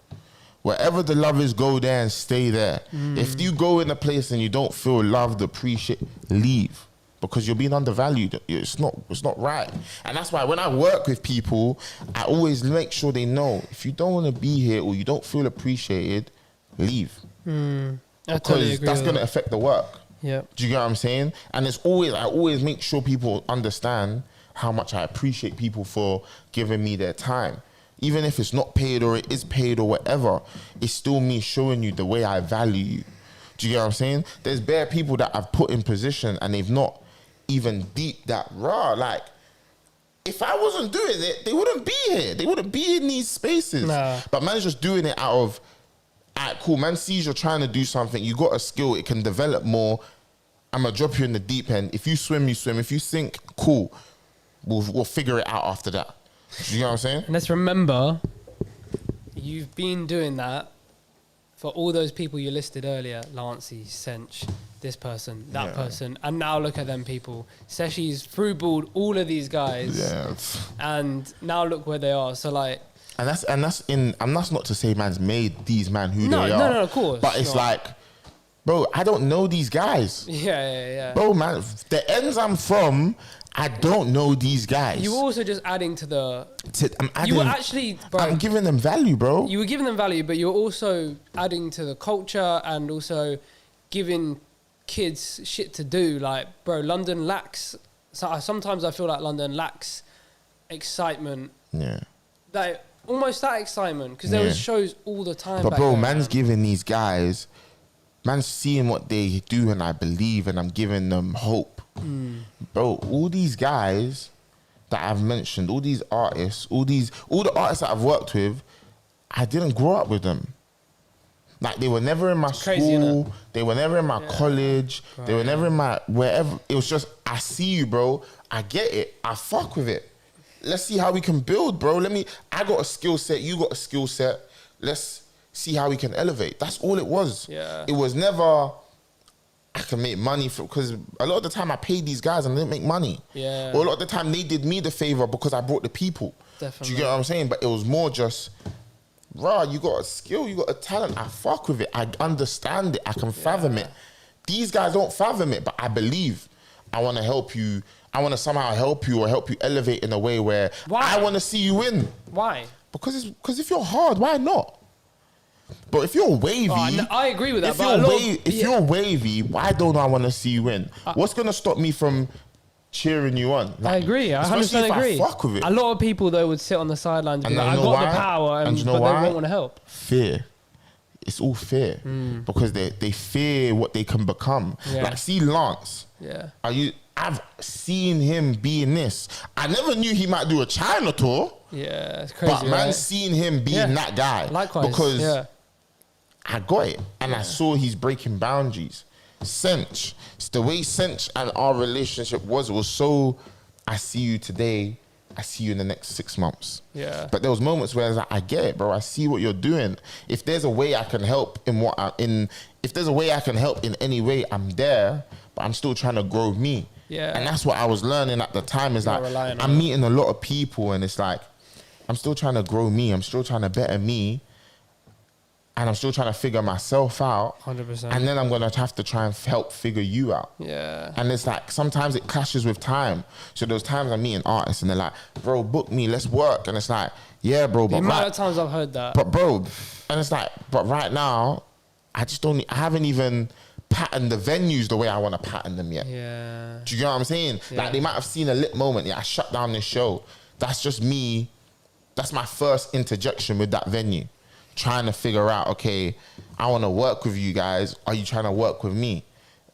Wherever the love is, go there and stay there. If you go in a place and you don't feel loved, appreciated, leave. Because you're being undervalued. It's not right. And that's why when I work with people, I always make sure they know, if you don't want to be here or you don't feel appreciated, leave. I Because totally agree that's with going to that. affect the work. Yeah. Do you get what I'm saying? And I always make sure people understand how much I appreciate people for giving me their time. Even if it's not paid or it is paid or whatever, it's still me showing you the way I value you. Do you get what I'm saying? There's bare people that I've put in position and they've not even deep that raw. Like, if I wasn't doing it, they wouldn't be here. They wouldn't be in these spaces. Nah. But man's just doing it out of, alright, cool, man sees you're trying to do something, you got a skill, it can develop more. I'm gonna drop you in the deep end. If you swim, you swim. If you sink, cool. We'll figure it out after that. You know what I'm saying? And let's remember, you've been doing that for all those people you listed earlier, Lancey, Sench, this person, that person, and now look at them people. Seshi's through-balled all of these guys, and now look where they are. So like, and that's not to say man's made these man who they are. No, of course. But it's like, bro, I don't know these guys. Yeah. Bro, man, the ends I'm from, I don't know these guys. You were also just adding to the. You were actually, bro, I'm giving them value, bro. You were giving them value, but you were also adding to the culture and also giving kids shit to do. Like, bro, London lacks. Sometimes I feel like London lacks excitement. Yeah. Like almost that excitement because there was shows all the time. But back bro, then, man's giving these guys, man's seeing what they do, and I believe, and I'm giving them hope. Bro, all these guys that I've mentioned, all these artists, all the artists that I've worked with, I didn't grow up with them. Like, they were never in my school, they were never in my college, they were never in my wherever. It was just, I see you, bro. I get it. I fuck with it. Let's see how we can build, bro. I got a skill set, you got a skill set. Let's see how we can elevate. That's all it was. Yeah. It was never, I can make money because a lot of the time I paid these guys and they didn't make money. Yeah. Or a lot of the time they did me the favor because I brought the people. Definitely. Do you get what I'm saying? But it was more just, raw, you got a skill, you got a talent. I fuck with it. I understand it. I can fathom it. These guys don't fathom it, but I believe. I want to help you. I want to somehow help you or help you elevate in a way where I want to see you win. Why? Because if you're hard, why not? But if you're wavy, I agree with that. If you're wavy, why don't I want to see you win? What's gonna stop me from cheering you on? I agree. I 100% agree. I fuck with it. A lot of people though would sit on the sidelines and be like, I got the power, but they won't want to help. Fear. It's all fear because they fear what they can become. Yeah. Like, see Lance. Yeah. I've seen him be in this. I never knew he might do a China tour. Yeah, it's crazy. But man, seen him being that guy. Likewise. Because I got it. And I saw he's breaking boundaries. Sench. It's the way Sench and our relationship was so, I see you today, I see you in the next 6 months. Yeah. But there was moments where I was like, I get it, bro. I see what you're doing. If there's a way I can help if there's a way I can help in any way, I'm there, but I'm still trying to grow me. Yeah. And that's what I was learning at the time is like, I'm meeting a lot of people and it's like, I'm still trying to grow me. I'm still trying to better me. And I'm still trying to figure myself out. 100%. And then I'm going to have to try and help figure you out. Yeah. And it's like, sometimes it clashes with time. So those times I'm meeting artists and they're like, bro, book me, let's work. And it's like, yeah, bro. But the amount of times I've heard that. But bro, and it's like, but right now, I haven't even patterned the venues the way I want to pattern them yet. Yeah. Do you get what I'm saying? Yeah. Like they might have seen a lit moment. Yeah, I shut down this show. That's just me. That's my first interjection with that venue. Trying to figure out, okay, I want to work with you guys. Are you trying to work with me?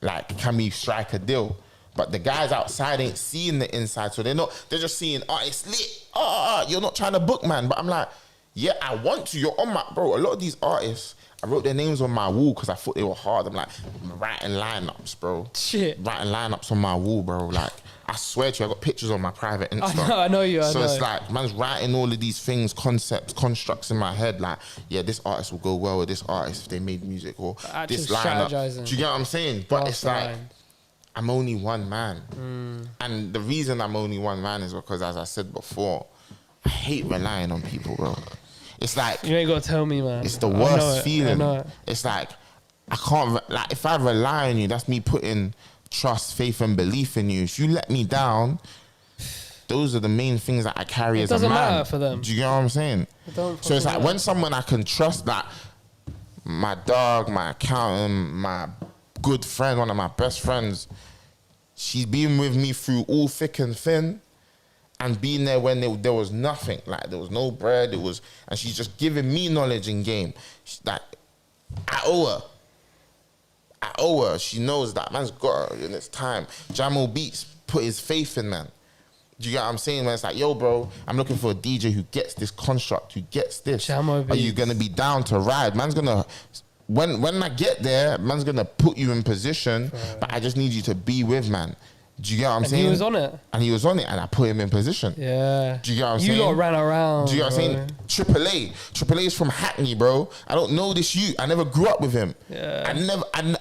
Like, can we strike a deal? But the guys outside ain't seeing the inside. So they're just seeing, oh, it's lit. You're not trying to book, man. But I'm like, yeah, I want to. You're on my, bro. A lot of these artists, I wrote their names on my wall because I thought they were hard. I'm like, writing lineups, bro. Shit. Writing lineups on my wall, bro. Like, I swear to you, I got pictures on my private Insta. I know you. So it's like, man's writing all of these things, concepts, constructs in my head. Like, yeah, this artist will go well with this artist if they made music or this lineup. Do you get what I'm saying? But it's like, I'm only one man. And the reason I'm only one man is because, as I said before, I hate relying on people, bro. It's like, you ain't got to tell me, man. It's the worst feeling. It's like, I can't, like, if I rely on you, that's me putting trust, faith, and belief in you. If you let me down, those are the main things that I carry as a man. It doesn't matter for them. Do you get what I'm saying? So it's like when someone I can trust, like my dog, my accountant, my good friend, one of my best friends, she's been with me through all thick and thin, and being there when there was nothing, like there was no bread, and she's just giving me knowledge in game. Like, I owe her. She knows that man's got her in its time. Jamal Beats put his faith in, man. Do you get what I'm saying? Man, it's like, yo, bro, I'm looking for a DJ who gets this construct, who gets this. Jamal Beats. Are you gonna be down to ride? Man's gonna, when I get there, man's gonna put you in position, but I just need you to be with, man. Do you get what I'm saying? He was on it. And he was on it, and I put him in position. Yeah. Do you get what I'm saying? You lot ran around. Do you get what I'm saying? Triple A is from Hackney, bro. I don't know this youth. I never grew up with him. Yeah.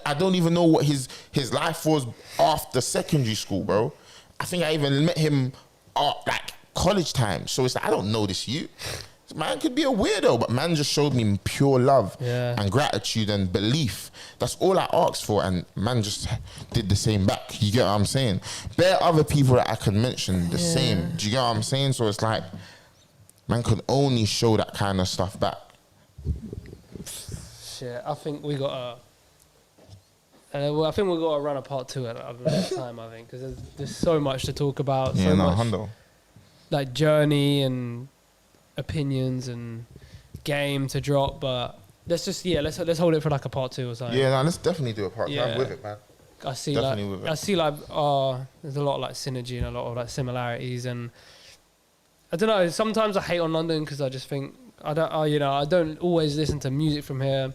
I don't even know what his life was after secondary school, bro. I think I even met him like college time. So it's like, I don't know this youth. Man could be a weirdo, but man just showed me pure love and gratitude and belief. That's all I asked for, and man just did the same back. You get what I'm saying? There are other people that I can mention the same. Do you get what I'm saying? So it's like, man can only show that kind of stuff back. Shit, I think we got to run a part 2 at another time, I think, because there's so much to talk about. Yeah, so no, much, hundo. Like journey and opinions and game to drop, but let's hold it for like a part 2 or something. Yeah, no, let's definitely do a part 2. I'm with it, man. I see there's a lot of like synergy and a lot of like similarities, and I don't know, sometimes I hate on London because I just think I don't always listen to music from here.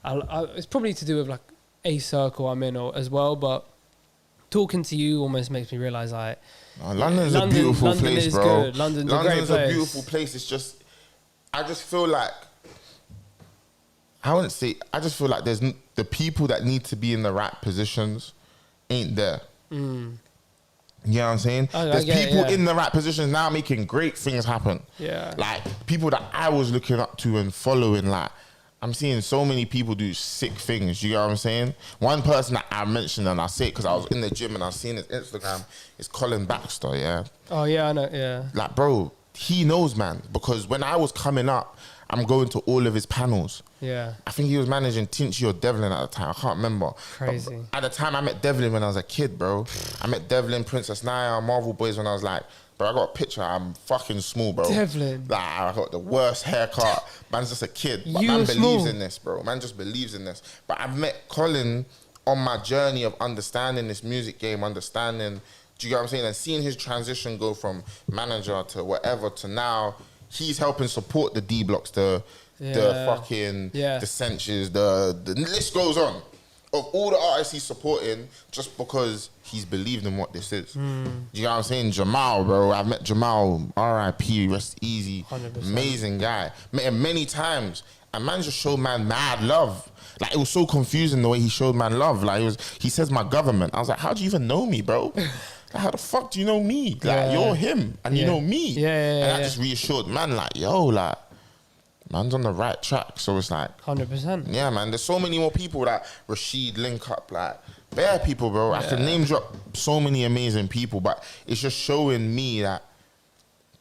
It's probably to do with like a circle I'm in as well, but talking to you almost makes me realise like London's a beautiful place, bro. Good. London's a great place. A beautiful place. It's just, I just feel like, I just feel like there's the people that need to be in the right positions ain't there. You know what I'm saying? There's people in the right positions now making great things happen. Yeah. Like people that I was looking up to and following, like I'm seeing so many people do sick things. You get what I'm saying? One person that I mentioned, and I say it because I was in the gym and I seen his Instagram, is Colin Baxter, yeah? Oh, yeah, I know, yeah. Like, bro, he knows, man, because when I was coming up, I'm going to all of his panels. Yeah. I think he was managing Tinchy or Devlin at the time. I can't remember. Crazy. But at the time, I met Devlin when I was a kid, bro. I met Devlin, Princess Naya, Marvel Boys when I was like, bro, I got a picture. I'm fucking small, bro. Devlin. Like, I got the worst haircut. Man's just a kid. But you man believes in this, bro. Man just believes in this. But I met Colin on my journey of understanding this music game, do you get what I'm saying? And seeing his transition go from manager to whatever to now, he's helping support the D Blocks, the fucking, the Censures, the list goes on. Of all the artists he's supporting, just because he's believed in what this is. You know what I'm saying? Jamal, bro. I've met Jamal, R.I.P., rest easy. 100%. Amazing guy. Met him many times. And man just showed man mad love. Like, it was so confusing the way he showed man love. Like, he says my government. I was like, how do you even know me, bro? Like, how the fuck do you know me? Like, you're him and you know me. And I just reassured man, like, yo, like, man's on the right track. So it's like 100%. Yeah, man. There's so many more people that Rashid link up, like bare people, bro. I can name drop so many amazing people, but it's just showing me that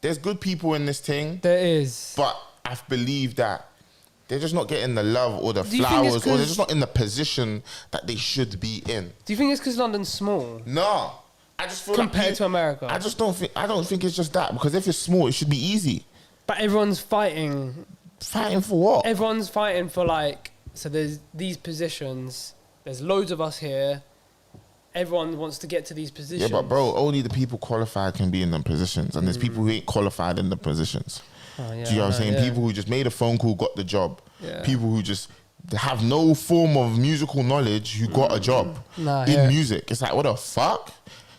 there's good people in this thing. There is. But I believe that they're just not getting the love or the flowers, or they're just not in the position that they should be in. Do you think it's because London's small? No. I just feel compared to America. I don't think it's just that, because if it's small, it should be easy. But everyone's fighting. Fighting for what? Everyone's fighting for, like, so there's these positions. There's loads of us here. Everyone wants to get to these positions. Yeah, but bro, only the people qualified can be in them positions. And there's people who ain't qualified in the positions. Oh, yeah, do you know what I'm saying? Yeah. People who just made a phone call, got the job. Yeah. People who just have no form of musical knowledge who got a job in music. It's like, what the fuck?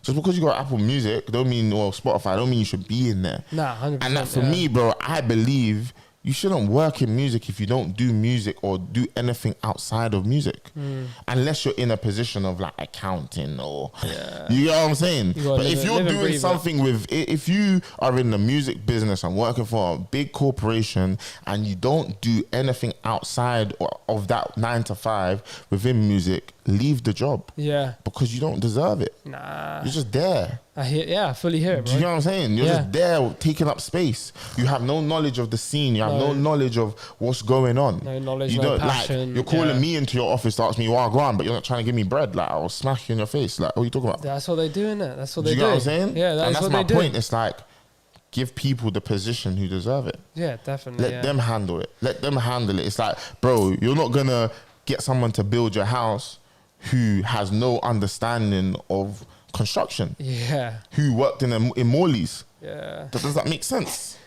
Just because you got Apple Music don't mean, or Spotify, don't mean you should be in there. Nah, 100%. And that for me, bro, I believe you shouldn't work in music if you don't do music or do anything outside of music. Unless you're in a position of like accounting or, you know what I'm saying? But if you're doing something if you are in the music business and working for a big corporation and you don't do anything outside of that 9 to 5 within music, leave the job. Yeah. Because you don't deserve it. Nah. You're just there. I fully hear it, bro. Do you know what I'm saying? You're just there taking up space. You have no knowledge of the scene. You have no knowledge of what's going on. No knowledge, you no don't, passion. Like, you're calling me into your office to ask me why I go on, but you're not trying to give me bread. Like, I'll smash you in your face. Like, what are you talking about? That's what they do, innit? That's what they do. Do you know what I'm saying? Yeah, that's what they do. And that's my point. It's like, give people the position who deserve it. Yeah, definitely. Let them handle it. Let them handle it. It's like, bro, you're not going to get someone to build your house who has no understanding of construction. Yeah. Who worked in Morley's. Yeah. Does that make sense?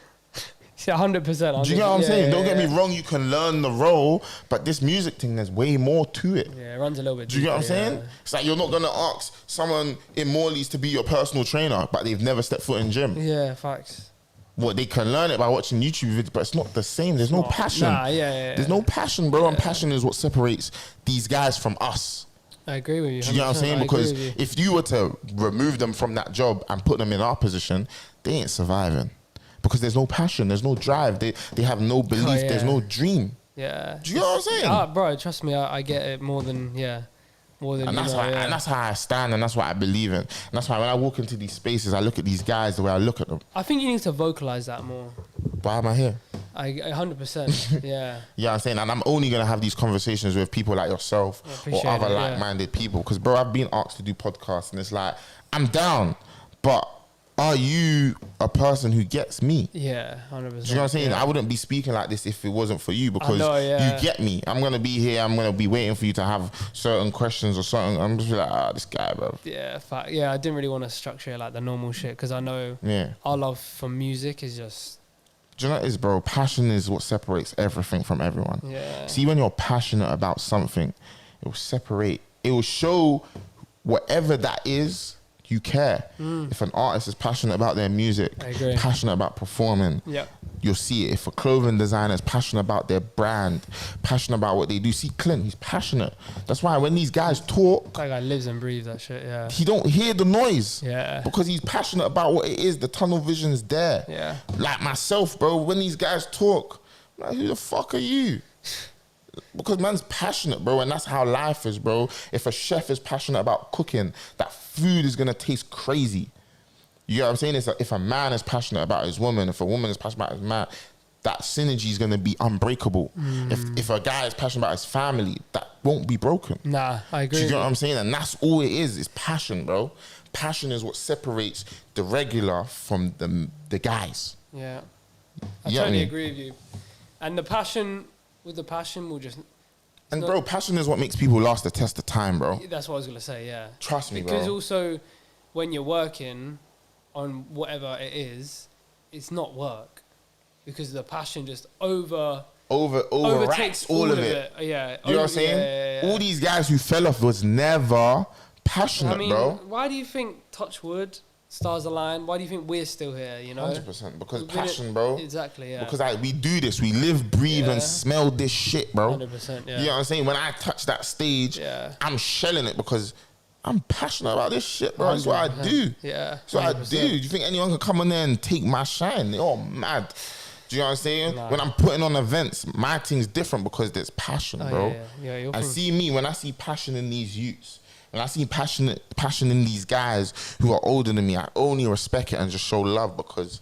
Yeah, 100%. Do you know what I'm saying? Don't get me wrong, you can learn the role, but this music thing, there's way more to it. Yeah, it runs a little bit deeper. Do you get what I'm saying? It's like you're not going to ask someone in Morley's to be your personal trainer, but they've never stepped foot in gym. Yeah, facts. What, they can learn it by watching YouTube videos, but it's not the same. There's no passion. Nah, There's no passion, bro, and passion is what separates these guys from us. I agree with you. Do you know what I'm saying? Because if you were to remove them from that job and put them in our position, they ain't surviving. Because there's no passion, there's no drive, they have no belief, there's no dream. Yeah. Do you know what I'm saying? Bro, trust me, I get it more than and that's how I stand, and that's what I believe in. And that's why when I walk into these spaces, I look at these guys the way I look at them. I think you need to vocalize that more. Why am I here? I 100%. Yeah. Yeah, I'm saying, and I'm only gonna have these conversations with people like yourself or other like-minded people. Because, bro, I've been asked to do podcasts, and it's like, I'm down, but are you a person who gets me? Yeah, 100%. Do you know what I'm saying? I wouldn't be speaking like this if it wasn't for you, because you get me. I'm going to be here. I'm going to be waiting for you to have certain questions or something. I'm just like, this guy, bro. Yeah, fact. Yeah, I didn't really want to structure it like the normal shit, because I know our love for music is just... Do you know what it is, bro? Passion is what separates everything from everyone. Yeah. See, when you're passionate about something, it will separate. It will show whatever that is, you care. If an artist is passionate about their music, passionate about performing, you'll see it. If a clothing designer is passionate about their brand, passionate about what they do, see Clint, he's passionate. That's why when these guys talk, that guy lives and breathes that shit. Yeah, he don't hear the noise. Yeah, because he's passionate about what it is. The tunnel vision is there. Yeah, like myself, bro. When these guys talk, I'm like, who the fuck are you? Because man's passionate, bro, and that's how life is, bro. If a chef is passionate about cooking, that food is gonna taste crazy. You know what I'm saying? It's like if a man is passionate about his woman, if a woman is passionate about his man, that synergy is gonna be unbreakable. If a guy is passionate about his family, that won't be broken. Nah, I agree. Do you know what I'm saying? And that's all it is passion, bro. Passion is what separates the regular from the guys. Yeah, I totally agree with you. And the passion... With the passion, we'll just And bro, passion is what makes people last the test of time, bro. That's what I was gonna say. Yeah. Trust me, because bro. also, when you're working on whatever it is, it's not work because the passion just overtakes all of it. Yeah. You know what I'm saying? All these guys who fell off was never passionate, bro. Why do you think touch wood, stars align? Why do you think we're still here? You know, 100%. Because passion, bro. Exactly. Yeah. Because we do this. We live, breathe, and smell this shit, bro. 100%. Yeah. You know what I'm saying? When I touch that stage, I'm shelling it because I'm passionate about this shit, bro. That's what I do. Yeah. That's what I do. Do you think anyone can come on there and take my shine? They're all mad. Do you know what I'm saying? Nah. When I'm putting on events, my thing's different because there's passion, bro. Yeah. And see me, when I see passion in these youths, when I see passion in these guys who are older than me, I only respect it and just show love because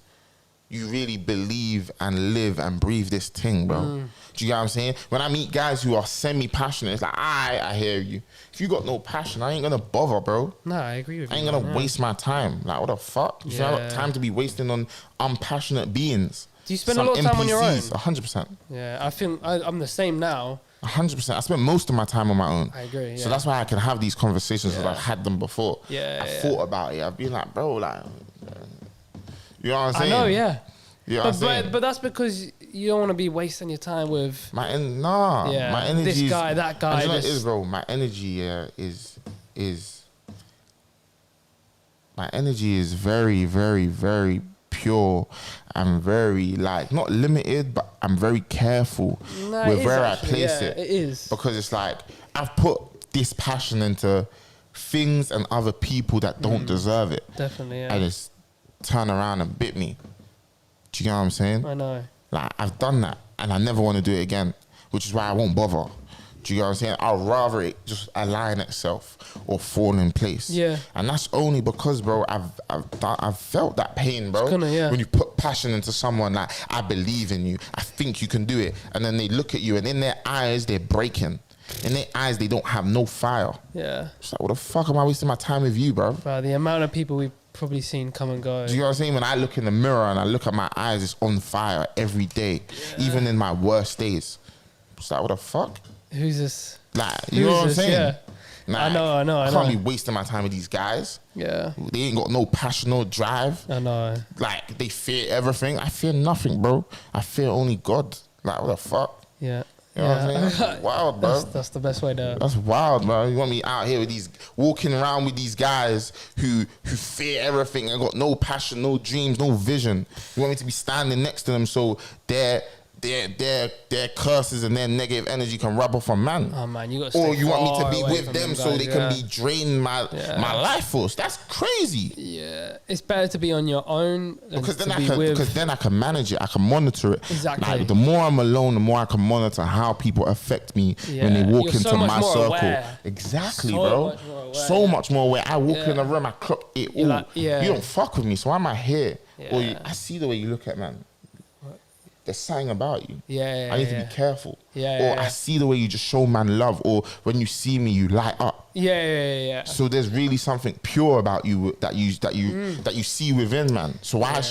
you really believe and live and breathe this thing, bro. Do you get what I'm saying? When I meet guys who are semi-passionate, it's like, I hear you. If you got no passion, I ain't gonna bother, bro. No, I agree with you. I ain't gonna waste my time. Like, what the fuck? You think I got time to be wasting on unpassionate beings? Do you spend a lot of time on your own? 100%. Yeah, I think I'm the same now. 100%. I spent most of my time on my own. I agree. So that's why I can have these conversations because I've had them before. I thought about it. I've been like, bro, like, you know what I'm saying? I know, yeah. You know what I'm saying? But that's because you don't want to be wasting your time with my energy. This guy, that guy. You know what it is, bro? My energy is my energy is very, very, very pure. I'm very not limited, but I'm very careful with where I place it. It is because it's like I've put this passion into things and other people that don't deserve it. Definitely, yeah. And it's turn around and bit me. Do you know what I'm saying? I know. Like, I've done that and I never want to do it again, which is why I won't bother. Do you know what I'm saying? I'd rather it just align itself or fall in place. Yeah. And that's only because, bro, I've felt that pain, bro. When you put passion into someone, like, I believe in you, I think you can do it. And then they look at you and in their eyes, they're breaking. In their eyes, they don't have no fire. Yeah. It's like, what the fuck am I wasting my time with you, bro? The amount of people we've probably seen come and go. Do you know what I'm saying? When I look in the mirror and I look at my eyes, it's on fire every day, even in my worst days. It's like, what the fuck? Who's this? Like, you know what I'm saying? Yeah. Nah, I know. I can't be wasting my time with these guys. Yeah. They ain't got no passion, no drive. I know. Like, they fear everything. I fear nothing, bro. I fear only God. Like, what the fuck? Yeah. You know what I'm saying? That's wild, bro. That's the best way to... That's wild, bro. You want me out here with these, walking around with these guys who fear everything and got no passion, no dreams, no vision. You want me to be standing next to them so their curses and their negative energy can rub off on man. Oh man, you got. Or you want me to be with them so they can be draining my life force. That's crazy. Yeah, it's better to be on your own because then I can manage it. I can monitor it. Exactly. Like, the more I'm alone, the more I can monitor how people affect me when they walk into my circle. Aware. Exactly, bro. So much more aware. I walk in a room, I clock it all. Like, you don't fuck with me, so why am I here? Or I see the way you look at man. There's something about you. I need to be careful. I see the way you just show man love, or when you see me, you light up. So there's really something pure about you that you see within man. So I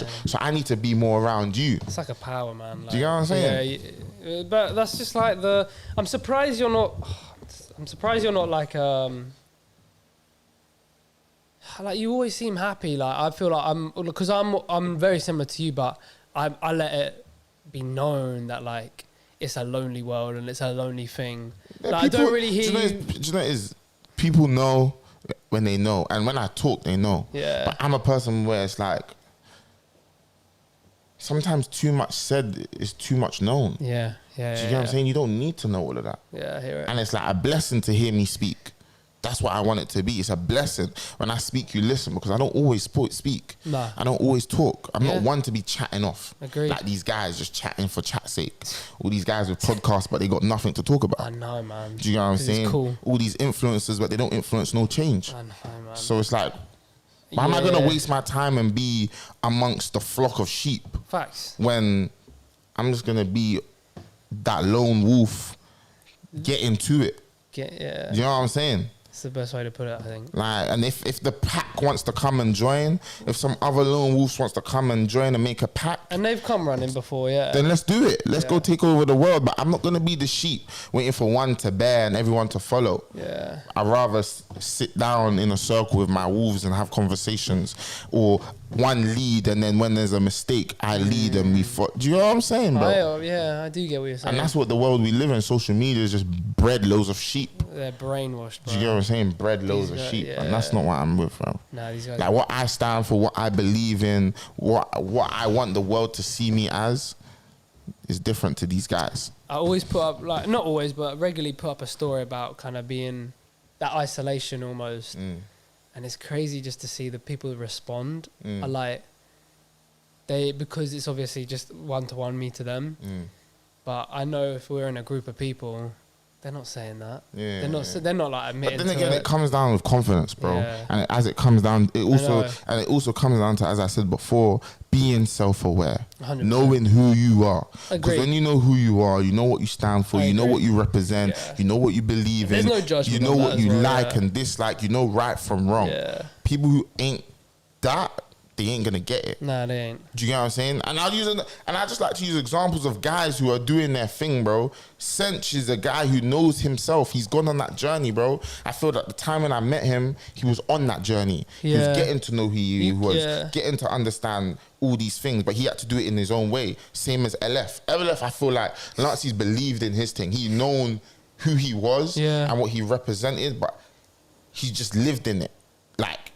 need to be more around you. It's like a power, man. Like, do you know what I'm saying? Yeah, but that's just like I'm surprised you're not like like you always seem happy. Like I feel like because I'm very similar to you, but I let it be known that like it's a lonely world and it's a lonely thing. Yeah, like, people, I don't really hear do you know is people know when they know, and when I talk they know. But I'm a person where it's like sometimes too much said is too much known. Do you know what I'm saying? You don't need to know all of that. I hear it. And it's like a blessing to hear me speak. That's what I want it to be. It's a blessing. When I speak, you listen, because I don't always speak. Nah. I don't always talk. I'm not one to be chatting off. Agreed. Like these guys just chatting for chat's sake. All these guys with podcasts, but they got nothing to talk about. I know, man. Do you know what I'm saying? Cool. All these influencers, but they don't influence no change. I know, man. So it's like, why am I going to waste my time and be amongst the flock of sheep? Facts. When I'm just going to be that lone wolf, get into it. Do you know what I'm saying? It's the best way to put it, I think. Like, and if the pack wants to come and join, if some other lone wolves wants to come and join and make a pack, and they've come running before, yeah, then let's do it. Let's go take over the world. But I'm not gonna be the sheep waiting for one to bear and everyone to follow. Yeah, I'd rather sit down in a circle with my wolves and have conversations, or one lead, and then when there's a mistake, I lead and we fought. Do you know what I'm saying, bro? I do get what you're saying. And that's what the world we live in. Social media is just bred loads of sheep. They're brainwashed, bro. Do you get what I'm saying? Bred loads of sheep, and that's not what I'm with, bro. Nah, these guys. Like what I stand for, what I believe in, what I want the world to see me as, is different to these guys. I always put up, like, not always, but regularly put up a story about kind of being that isolation almost. And it's crazy just to see the people who respond are like, because it's obviously just one-to-one, me to them. But I know if we're in a group of people, they're not saying that. They're not like admitting. But then to again, it comes down with confidence, bro. Yeah. And as it comes down, it also comes down to, as I said before, being self-aware, 100%. Knowing who you are. Because when you know who you are, you know what you stand for, you know what you represent, you know what you believe in, no judgment, you know what you like and dislike, you know right from wrong. People who ain't that, they ain't gonna get it. Nah, they ain't. Do you get what I'm saying? And I just like to use examples of guys who are doing their thing, bro. Sench is a guy who knows himself. He's gone on that journey, bro. I feel that the time when I met him, he was on that journey. He was getting to know who he was, getting to understand all these things, but he had to do it in his own way. Same as LF. LF, I feel like Lancey's believed in his thing. He's known who he was and what he represented, but he just lived in it. Like,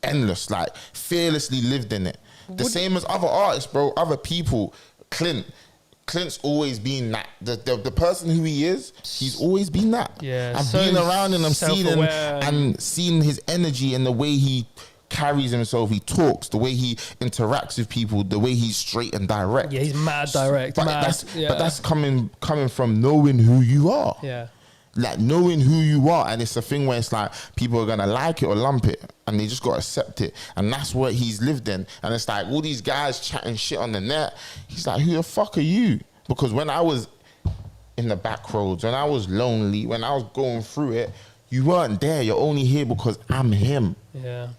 endless, like fearlessly lived in it. The same as other artists, bro, other people. Clint's always been that. The person who he is, he's always been that. I've been around and I've seen him and seen his energy and the way he carries himself, he talks, the way he interacts with people, the way he's straight and direct. Yeah, he's mad direct. But that's coming from knowing who you are. Yeah. Like knowing who you are, and it's a thing where it's like people are gonna like it or lump it, and they just gotta accept it, and that's what he's lived in. And it's like all these guys chatting shit on the net. He's like, who the fuck are you? Because when I was in the back roads, when I was lonely, when I was going through it, you weren't there. You're only here because I'm him. Yeah,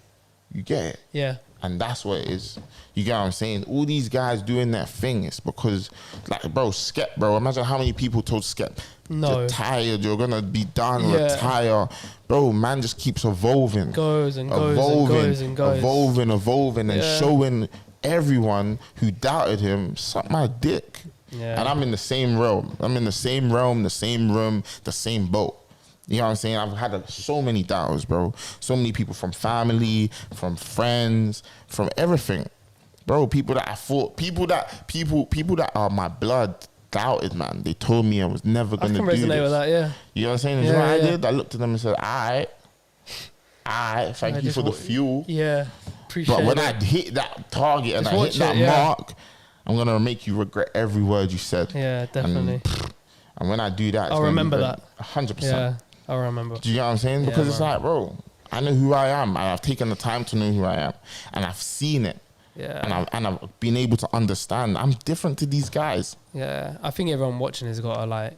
you get it. Yeah. And that's what it is. You get what I'm saying? All these guys doing that thing is because, like, bro, Skep, bro. Imagine how many people told Skep, you're tired, you're gonna be done, retire. Bro, man just keeps evolving. Goes and goes. Evolving and showing everyone who doubted him, suck my dick. Yeah. And I'm in the same realm. I'm in the same realm, the same room, the same boat. You know what I'm saying? I've had so many doubters, bro. So many people from family, from friends, from everything. Bro, people that I thought, people that are my blood doubted, man. They told me I was never going to do this. I can resonate with that, yeah. You know what I'm saying? And you know what I did? I looked at them and said, all right, thank you for the fuel. Yeah, appreciate it. But when I hit that target and I hit that mark, I'm going to make you regret every word you said. Yeah, definitely. And when I do that, I'll remember that. 100%. Yeah, I'll remember. Do you know what I'm saying? Because it's like, bro, I know who I am. I've taken the time to know who I am. And I've seen it. Yeah. And I've been able to understand. I'm different to these guys. Yeah. I think everyone watching has got to, like,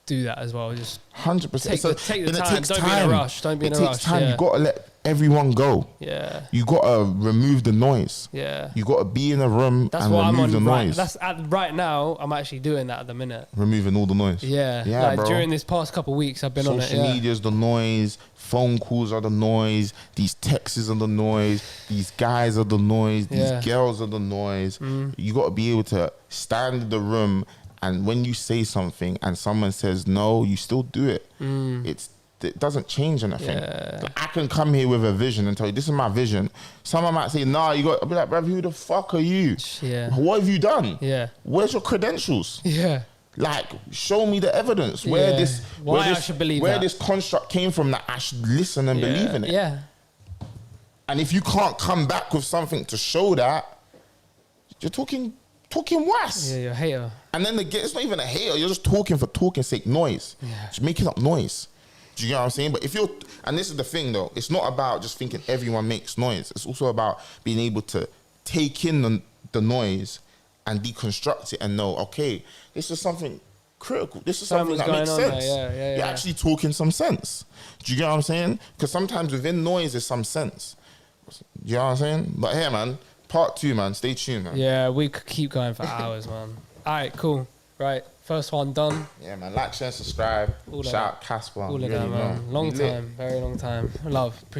do that as well. Just 100%. Take the time. Don't be in a rush. Don't be in a rush. It takes time. Yeah. You got to let everyone go. Yeah. You got to remove the noise. Yeah. You got to be in a room and remove the noise. Right now, I'm actually doing that at the minute. Removing all the noise. Yeah. Like, bro. During this past couple of weeks, I've been on it. Social media's the noise. Phone calls are the noise. These texts are the noise. These guys are the noise. These girls are the noise. You got to be able to stand in the room, and when you say something and someone says no, you still do it. It doesn't change anything. Yeah. I can come here with a vision and tell you, this is my vision. Someone might say, nah, you got to be like, bruv, who the fuck are you? Yeah. What have you done? Yeah. Where's your credentials? Yeah. Like, show me the evidence where this construct came from, that I should listen and believe in it. Yeah. And if you can't come back with something to show that, you're talking worse. Yeah, you're a hater. And then it's not even a hater. You're just talking for talking's sake, noise. Yeah. Just making up noise. Do you get what I'm saying? But and this is the thing though, it's not about just thinking everyone makes noise. It's also about being able to take in the noise and deconstruct it and know, okay, this is something critical. This is Something something that was makes going on sense. there, yeah, You're yeah. actually talking some sense. Do you get what I'm saying? Because sometimes within noise there's some sense. You know what I'm saying? But here, man, part 2, man. Stay tuned, man. Yeah, we could keep going for hours, man. All right, cool. Right, first one done. Yeah, man. Like, share, subscribe. All of Shout out Casper. All of You that, already man. know. Long We lit. time, very long time. Love.